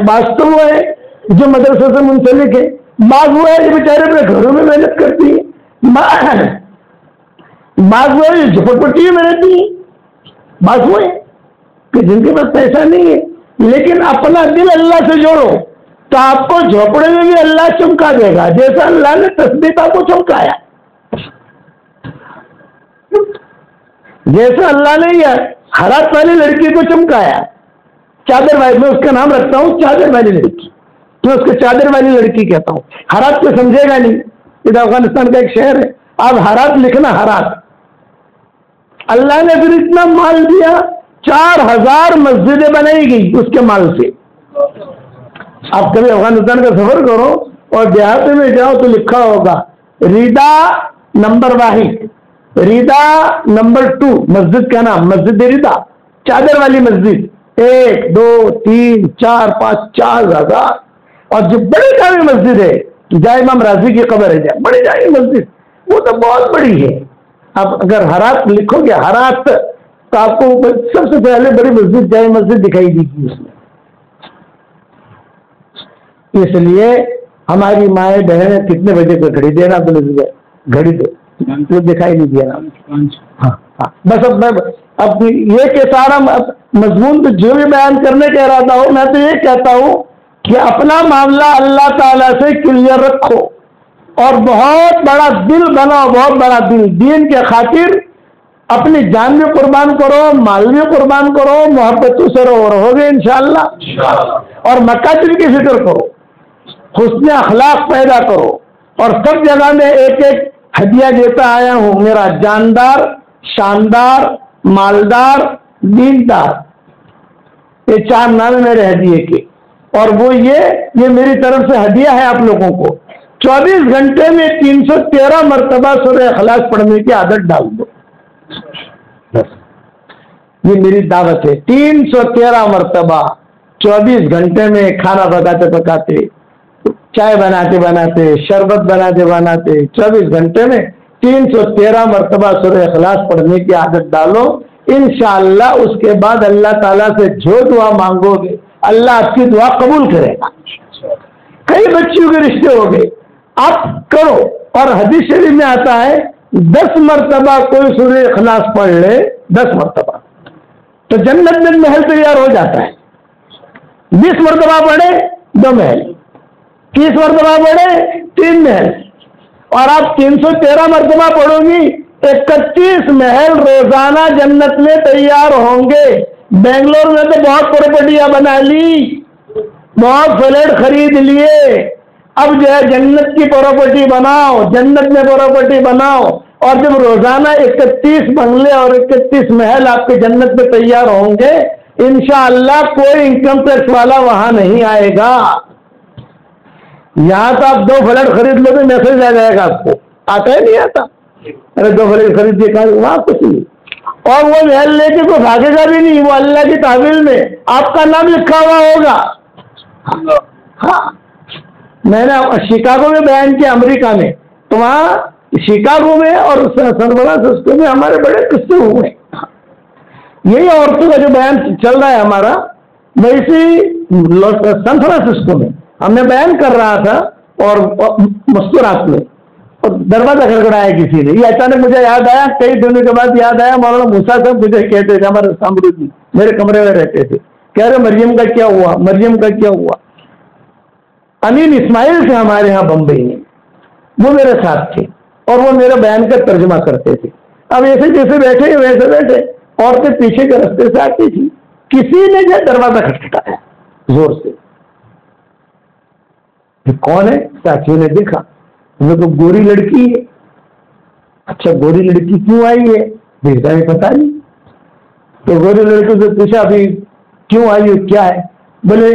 بعض تو وہ ہے جو مدرسے سے منسلک ہے، بعض وہ ہے جو بیچارے اپنے گھروں میں محنت کرتی ہیں، بعض وہ ہے جو جھپٹ پٹی میں رہتی ہیں، بعض وہ ہے کہ جن کے پاس پیسہ نہیں ہے، لیکن اپنا دل اللہ سے جوڑو تو آپ کو جھوپڑے میں بھی اللہ چمکا دے گا، جیسا اللہ نے تسبیح آپ کو چمکایا، جیسا اللہ نے یہ ہرات والی لڑکی کو چمکایا، چادر والی، میں اس کا نام رکھتا ہوں چادر والی لڑکی، میں اس کو چادر والی لڑکی کہتا ہوں، ہرات کو سمجھے گا نہیں، یہ افغانستان کا ایک شہر ہے، آپ ہرات لکھنا، ہرات، اللہ نے پھر اتنا مال دیا، 4000 مسجدیں بنائی گئی اس کے مال سے۔ آپ کبھی افغانستان کا سفر کرو اور دیہات میں جاؤ تو لکھا ہوگا ریدا نمبر 1، ریدا نمبر 2، مسجد کا نام مسجد ریدا، چادر والی مسجد، 1 2 3 4 5 4000، اور جو بڑی جامع مسجد ہے جائے امام راضی کی قبر ہے، بڑی جامع مسجد وہ تو بہت بڑی ہے۔ آپ اگر ہرات لکھو گے ہرات تو آپ کو سب سے پہلے بڑی مسجد جائے مسجد دکھائی دی گی اس میں۔ اس لیے ہماری مائیں بہنیں کتنے بجے کو گھڑی دینا، گھڑی دے تو دکھائی نہیں دیا نا، بس اب یہ کہ سارا مضمون تو جو بھی بیان کرنے کا ارادہ ہو، میں تو یہ کہتا ہوں کہ اپنا معاملہ اللہ تعالیٰ سے کلیئر رکھو اور بہت بڑا دل بناؤ، بہت بڑا دل، دین کے خاطر اپنی جان بھی قربان کرو، مال بھی قربان کرو، محبتوں سے رہو گے انشاءاللہ، اور مکاسب کی فکر کرو، حسن اخلاق پیدا کرو، اور سب جگہ میں ایک ایک ہدیہ دیتا آیا ہوں، میرا جاندار، شاندار، مالدار، دیندار، یہ 4 نام میرے ہدیے کے، اور وہ یہ میری طرف سے ہدیہ ہے آپ لوگوں کو۔ 24 گھنٹے میں 313 مرتبہ سورہ اخلاص پڑھنے کی عادت ڈال دو، یہ میری دعوت ہے۔ 313 مرتبہ 24 گھنٹے میں، کھانا پکاتے پکاتے، چائے بناتے بناتے، شربت بناتے بناتے، 24 گھنٹے میں 313 مرتبہ سورہ اخلاص پڑھنے کی عادت ڈالو، انشاءاللہ اس کے بعد اللہ تعالیٰ سے جو دعا مانگو گے اللہ آپ کی دعا قبول کرے گا۔ کئی بچیوں کے رشتے ہو گئے، آپ کرو، اور حدیث شریف میں آتا ہے 10 مرتبہ کوئی سورہ اخلاص پڑھ لے، 10 مرتبہ، تو جنت میں محل تیار ہو جاتا ہے۔ 20 مرتبہ پڑھے 2 محل، 30 مرتبہ پڑھے 3 محل، اور آپ 313 مرتبہ پڑھو گی 31 محل روزانہ جنت میں تیار ہوں گے۔ بنگلور میں تو بہت پراپرٹیاں بنا لی، بہت فلیٹ خرید لیے، اب جو ہے جنت کی پراپرٹی بناؤ، جنت میں پراپرٹی بناؤ، اور جب روزانہ 31 بنگلے اور 31 محل آپ کے جنت میں تیار ہوں گے، انشاءاللہ کوئی انکم ٹیکس والا وہاں نہیں آئے گا۔ یہاں تو آپ 2 فلیٹ خرید لو تو میسج آ جائے گا آپ کو، آتا ہے نہیں آتا؟ ارے 2 فلیٹ خرید کے وہاں کچھ نہیں، اور وہ محل لے کے کوئی بھاگے گا بھی نہیں، وہ اللہ کی تحویل میں آپ کا نام لکھا ہوا ہوگا۔ ہاں، میں نے شکاگو میں بیان کیا، امریکہ میں، تو وہاں شکاگو میں اور سربراہ سسکو میں ہمارے بڑے قصے ہوئے۔ یہی عورتوں کا جو بیان چل رہا ہے ہمارا، ویسے سان فرانسسکو میں ہم نے بیان کر رہا تھا، اور مستورات میں، اور دروازہ کھڑکھڑایا کسی نے، یہ اچانک مجھے یاد آیا، کئی دنوں کے بعد یاد آیا، مولانا موسیٰ صاحب مجھے کہتے تھے، ہمارے سامنے میرے کمرے میں رہتے تھے، کہہ رہے مریم کا کیا ہوا، مریم کا کیا ہوا۔ امین اسماعیل تھے ہمارے ہاں بمبئی میں، وہ میرے ساتھ تھے، اور وہ میرا بیان کا ترجمہ کرتے تھے۔ اب ایسے جیسے بیٹھے ویسے بیٹھے، عورتیں پیچھے کے راستے سے آتی تھی، کسی نے جو دروازہ کھٹکھٹایا زور سے، کون ہے؟ ساتھیوں نے دیکھا، وہ تو گوری لڑکی ہے۔ اچھا گوری لڑکی کیوں آئی ہے؟ دیکھتا ہے پتا نہیں، تو گوری لڑکی سے پوچھا ابھی کیوں آئی ہے، کیا ہے؟ بولے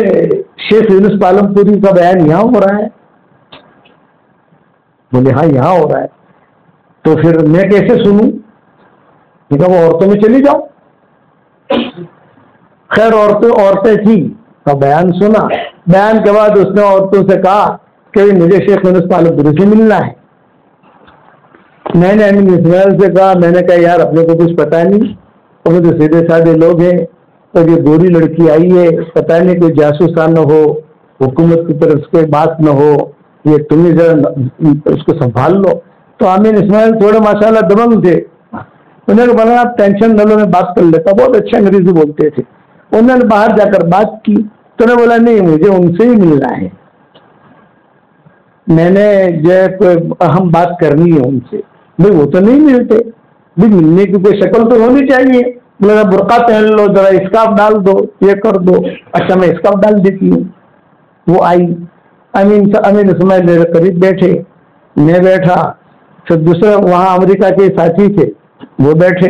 شیخ یونس پالم پوری کا بیان یہاں ہو رہا ہے۔ بولے ہاں یہاں ہو رہا ہے، تو پھر میں کیسے سنوں؟ وہ عورتوں میں چلی جاؤ۔ خیر عورتیں تھیں، تو بیان سنا، بیان کے بعد اس نے عورتوں سے کہا کہ مجھے شیخ یونس پالم پوری سے ملنا ہے۔ میں نے امین اسماعیل سے کہا، میں نے کہا یار اپنے کو کچھ پتا نہیں، وہ تو سیدھے سادے لوگ ہیں، تو یہ گوری لڑکی آئی ہے، پتہ نہیں کوئی جاسوسہ نہ ہو، حکومت کی طرف سے بات نہ ہو، یہ تم نے ذرا اس کو سنبھال لو۔ تو امین اسماعیل تھوڑے ماشاءاللہ دبنگ تھے، انہوں نے بولا آپ ٹینشن نہ لو، میں بات کر لیتا، بہت اچھے انگریزی بولتے تھے۔ انہوں نے باہر جا کر بات کی، تو نے بولا نہیں مجھے ان سے ہی ملنا ہے، میں نے جو ہے کوئی اہم بات کرنی ہے ان سے۔ بھائی وہ تو نہیں ملتے، بھائی ملنے کی کوئی شکل تو ہونی چاہیے، میرا برقع پہن لو، ذرا اسکارف ڈال دو، یہ کر دو۔ اچھا میں اسکارف ڈال دیتی ہوں۔ وہ آئی، امین اسماعیل میرے قریب بیٹھے، میں بیٹھا، پھر دوسرے وہاں امریکہ کے ساتھی تھے وہ بیٹھے،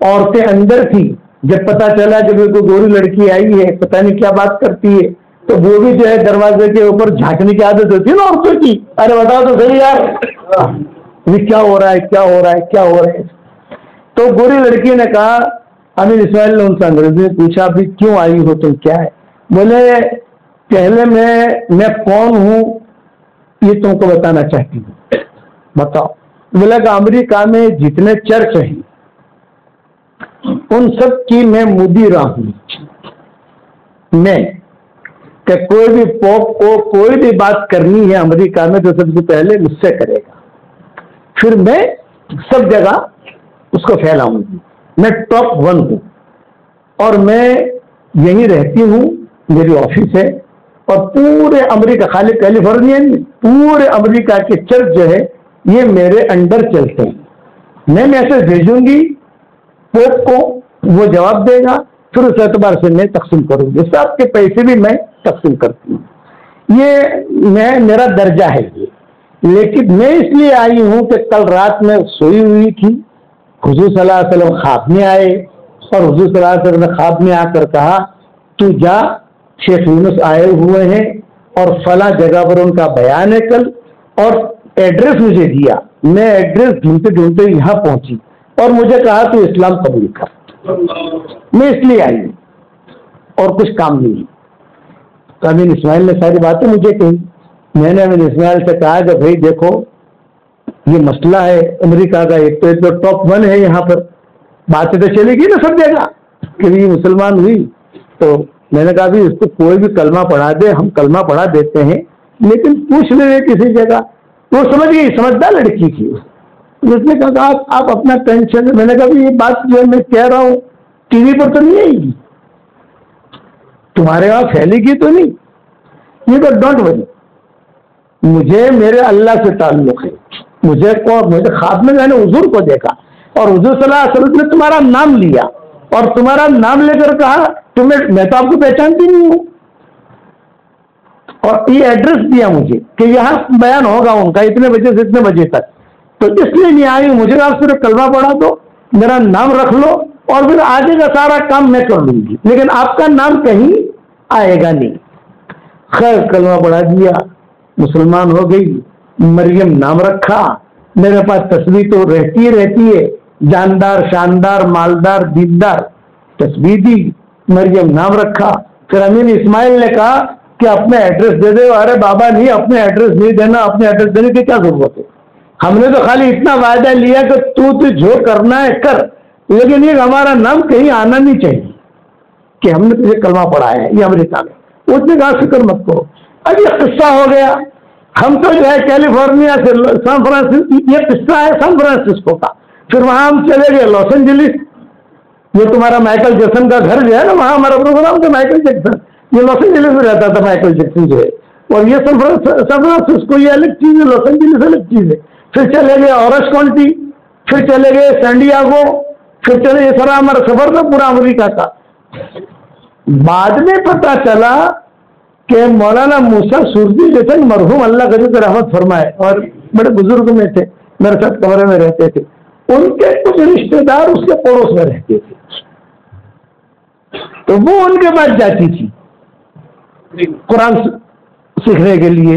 عورتیں اندر تھی۔ جب پتا چلا کہ کوئی گوری لڑکی آئی ہے، پتہ نہیں کیا بات کرتی ہے، تو وہ بھی جو ہے دروازے کے اوپر جھانکنے کی عادت ہوتی ہے نا عورتوں کی، ارے بتاؤ تو صحیح یار کیا ہو رہا ہے، کیا ہو رہا ہے، کیا ہو رہا ہے۔ تو گوری لڑکی نے کہا، امین اسماعیل نے ان سے انگریزی میں پوچھا بھی کیوں آئی ہو تم، کیا ہے؟ بولے پہلے میں کون ہوں یہ تم کو بتانا چاہتی ہوں، بتاؤ۔ بولا کہ امریکہ میں جتنے چرچ ہیں ان سب کی میں مدیرہ ہوں، میں کہ کوئی بھی پوپ کو کوئی بھی بات کرنی ہے امریکہ میں تو سب سے پہلے مجھ سے کرے گا، پھر میں سب جگہ اس کو پھیلاؤں گی، میں ٹاپ 1 ہوں، اور میں یہیں رہتی ہوں، میری آفس ہے، اور پورے امریکہ، خالی کیلیفورنیا نہیں، پورے امریکہ کے چرچ جو ہے یہ میرے انڈر چلتے ہیں. میں میسج بھیجوں گی پوپ کو، وہ جواب دے گا، پھر اس اعتبار سے میں تقسیم کروں گی. صاحب کے پیسے بھی میں تقسیم کرتی ہوں. یہ میرا درجہ ہے یہ. لیکن میں اس لیے آئی ہوں کہ کل رات میں سوئی ہوئی تھی، حضور صلی اللہ علیہ وسلم خواب میں آئے، اور حضور صلی اللہ علیہ وسلم نے خواب میں آ کر کہا تو جا، شیخ یونس آئے ہوئے ہیں اور فلاں جگہ پر ان کا بیان ہے کل، اور ایڈریس مجھے دیا. میں ایڈریس ڈھونڈتے ڈھونڈتے یہاں پہنچی اور مجھے کہا تو اسلام قبول کر. میں اس لیے آئی ہوں اور کچھ کام نہیں. تو امین اسماعیل نے ساری باتیں مجھے کہی. میں نے امین اسماعیل سے کہا کہ بھائی دیکھو یہ مسئلہ ہے امریکہ کا، ایک تو ٹاپ 1 ہے یہاں پر، باتیں تو چلے گی نا سب جگہ کہ یہ مسلمان ہوئی. تو میں نے کہا بھی اس کو کوئی بھی کلمہ پڑھا دے، ہم کلمہ پڑھا دیتے ہیں، لیکن پوچھ لے کسی جگہ. وہ سمجھ گئی، سمجھدار لڑکی تھی. اس نے کہا آپ اپنا ٹینشن. میں نے کہا یہ بات جو میں کہہ رہا ہوں ٹی وی پر تو نہیں آئے گی، تمہارے وہاں پھیلے گی تو نہیں. یہ تو ڈونٹ وری، مجھے میرے اللہ سے تعلق ہے. مجھے خواب میں نے حضور کو دیکھا اور حضور صلی اللہ علیہ وسلم نے تمہارا نام لیا اور تمہارا نام لے کر کہا میں تو آپ کو پہچانتی نہیں ہوں، اور یہ ایڈریس دیا مجھے کہ یہاں بیان ہوگا ان کا اتنے بجے سے اتنے بجے تک. تو اس لیے نہیں آئی ہوں. مجھے آپ صرف کلمہ پڑھا دو، میرا نام رکھ لو، اور پھر آگے کا سارا کام میں کر لوں گی، لیکن آپ کا نام کہیں آئے گا نہیں. خیر کلمہ پڑھا دیا، مسلمان ہو گئی. مریم نام رکھا. میرے پاس تصویر تو رہتی ہے، جاندار، شاندار، مالدار، دیندار تصویر دی. مریم نام رکھا. پھر امین اسماعیل نے کہا کہ اپنے ایڈریس دے دے. ارے بابا نہیں، اپنے ایڈریس نہیں دینا، اپنے ایڈریس دینے کی کیا ضرورت ہے؟ ہم نے تو خالی اتنا وعدہ لیا کہ تو جو کرنا ہے کر، لیکن یہ ہمارا نام کہیں آنا نہیں چاہیے کہ ہم نے تجھے کلمہ پڑھایا ہے یہ امریکہ میں. اس نے کہا فکر مت کرو. اب یہ قصہ ہو گیا. ہم تو جو ہے کیلیفورنیا سے سان فرانسسکو، یہ قصہ ہے سان فرانسسکو کا. پھر وہاں ہم چلے گئے لاس اینجلس. یہ تمہارا مائیکل جیکسن کا گھر جو ہے نا، وہاں ہمارا پروگرام تھا. مائیکل جیکسن یہ لاس اینجلس میں رہتا تھا، مائیکل جیکسن جو ہے. اور یہ سان فرانسسکو یہ الگ چیز ہے، لاس اینجلس الگ چیز ہے. پھر چلے گئے اورنج کاؤنٹی، پھر چلے گئے سینڈیاگو، پھر چلے یہ سارا ہمارا سفر تھا پورا امریکہ کا. بعد میں پتا چلا کہ مولانا موسیٰ سورتی جیسے مرحوم اللہ کا رحمت فرمائے اور بڑے بزرگ میں تھے، میرے ساتھ کمرے میں رہتے تھے. ان کے کچھ رشتے دار اس کے پڑوس میں رہتے تھے، تو وہ ان کے پاس جاتی تھی قرآن سیکھنے کے لیے.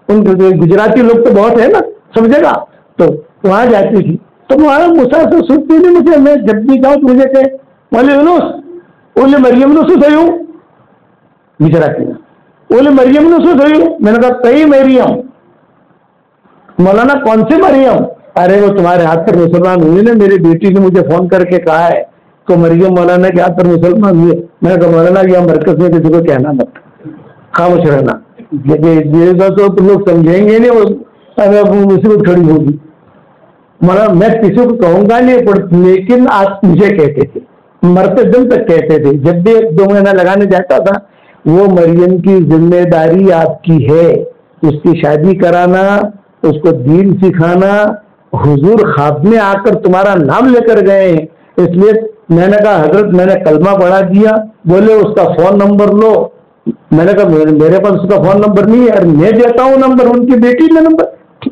ان کے گجراتی لوگ تو بہت ہے نا سمجھے گا، تو وہاں جاتی تھی. تو مولانا موسیٰ سورتی نے مجھے، میں جب بھی جاؤں تو مجھے کہ مولی یونس اولی مریم نسو سیوں گجراتی میں، اولی مریم نسو سیوں. میں نے کہا کئی مریم. مولانا کون سی مریم؟ ارے وہ تمہارے ہاتھ پر مسلمان ہوئی نا، میری بیٹی نے مجھے فون کر کے کہا ہے کہ مریم مولانا کے ہاتھ پر مسلمان ہوئے. میں نے کہا مولانا یہ مرکز میں کسی کو کہنا مت، خاموش رہنا، تو لوگ سمجھیں گے نہیں، مصیبت کھڑی ہوگی. مولانا میں کسی کو کہوں گا نہیں، لیکن آپ مجھے کہتے تھے، مرتے دن تک کہتے تھے. جب بھی 2 مہینہ لگانے جاتا تھا، وہ مریم کی ذمہ داری آپ کی ہے، اس کی شادی کرانا، اس کو دین سکھانا. حضور خواب میں آ کر تمہارا نام لے کر گئے ہیں. اس لیے میں نے کہا حضرت میں نے کلمہ پڑھا دیا. بولے اس کا فون نمبر لو. میں نے کہا میرے پاس اس کا فون نمبر نہیں ہے. اور میں دیتا ہوں نمبر. ان کی بیٹی نے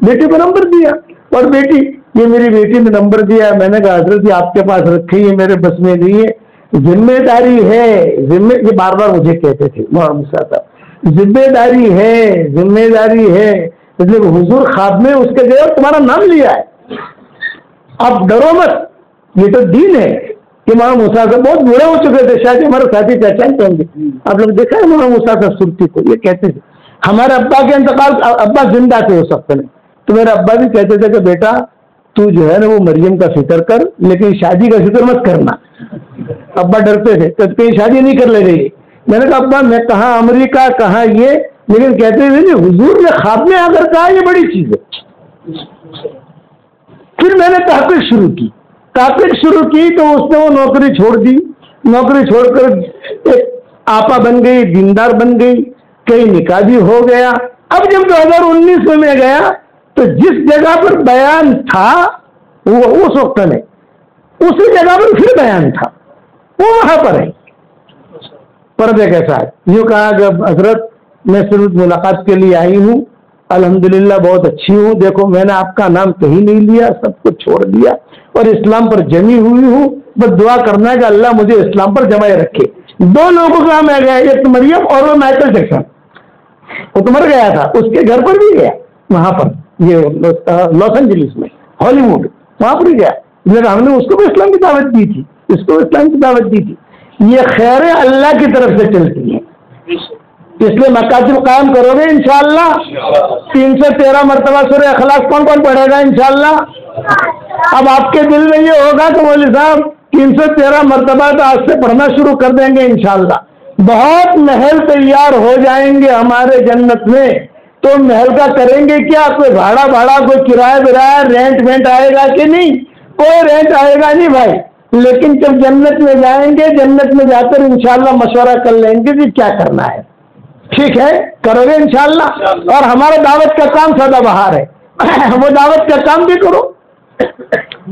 بیٹی کو نمبر دیا، اور بیٹی یہ میری بیٹی نے نمبر دیا. میں نے کہا حضرت یہ آپ کے پاس رکھے، یہ میرے بس میں نہیں ہے، ذمہ داری ہے. یہ بار بار مجھے کہتے تھے مولانا صاحب، ذمہ داری ہے، ذمہ داری ہے. اس لیے حضور خواب میں اس کے گئے اور تمہارا نام لیا ہے. اب ڈرو مت، یہ تو دین ہے. کہ مولانا موسیٰ صاحب بہت بوڑھے ہو چکے تھے، شاید ہمارے ساتھی پہچانتے ہوں گے. آپ لوگ دیکھا ہے مولانا موسیٰ صاحب سرتی کو، یہ کہتے تھے ہمارے ابا کے انتقال، ابا زندہ تھے اس وقت میں، تو میرے ابا بھی کہتے تھے کہ بیٹا تو جو ہے نا وہ مریم کا فکر کر، لیکن شادی کا فکر مت کرنا. ابا ڈرتے تھے کہ کہیں شادی نہیں کر لے گئی. میں نے کہا ابا میں کہاں امریکہ کہاں یہ، لیکن کہتے تھے نہیں حضور نے خواب میں آ کر کہا یہ بڑی چیز ہے. پھر میں نے تحقیق شروع کی تو اس نے وہ نوکری چھوڑ دی. نوکری چھوڑ کر ایک آپا بن گئی، دیندار بن گئی. کئی نکاح بھی ہو گیا. اب جب 2019 میں گیا تو جس جگہ پر بیان تھا وہ اس وقت میں اسی جگہ پر پھر بیان تھا، وہ وہاں پر ہے پردے کے ساتھ. یوں کہا کہ حضرت میں صرف ملاقات کے لیے آئی ہوں، الحمدللہ بہت اچھی ہوں، دیکھو میں نے آپ کا نام کہیں نہیں لیا، سب کچھ چھوڑ دیا اور اسلام پر جمی ہوئی ہوں، بس دعا کرنا ہے کہ اللہ مجھے اسلام پر جمائے رکھے. 2 لوگوں کا میں گیا، ایک مریم اور وہ مائیکل جیکسن، وہ تو مر گیا تھا، اس کے گھر پر بھی گیا، وہاں پر یہ لاس اینجلس میں ہالی ووڈ، وہاں پر بھی گیا. ہم نے اس کو بھی اسلام کی دعوت دی تھی، اس کو اسلام کی دعوت دی تھی. یہ خیریں اللہ کی طرف سے چلتی ہیں، اس لیے مکاتب قائم کرو گے انشاءاللہ. 313 مرتبہ سورہ اخلاص کون کون پڑھے گا انشاءاللہ؟ اب آپ کے دل میں یہ ہوگا کہ مولوی صاحب 313 مرتبہ تو آج سے پڑھنا شروع کر دیں گے انشاءاللہ. بہت محل تیار ہو جائیں گے ہمارے جنت میں. تو محل کا کریں گے کیا؟ کوئی بھاڑا کوئی کرایہ رینٹ وینٹ آئے گا کہ نہیں؟ کوئی رینٹ آئے گا نہیں بھائی. لیکن جب جنت میں جائیں گے، جنت میں جا کر انشاءاللہ مشورہ کر لیں گے کہ کیا کرنا ہے. ٹھیک ہے، کرو گے انشاءاللہ. اور ہمارا دعوت کا کام سدا بہار ہے، وہ دعوت کا کام بھی کرو.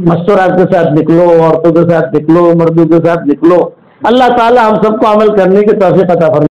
مستورات کے ساتھ نکلو، عورتوں کے ساتھ نکلو، مردوں کے ساتھ نکلو. اللہ تعالی ہم سب کو عمل کرنے کی توفیق عطا فرمائے.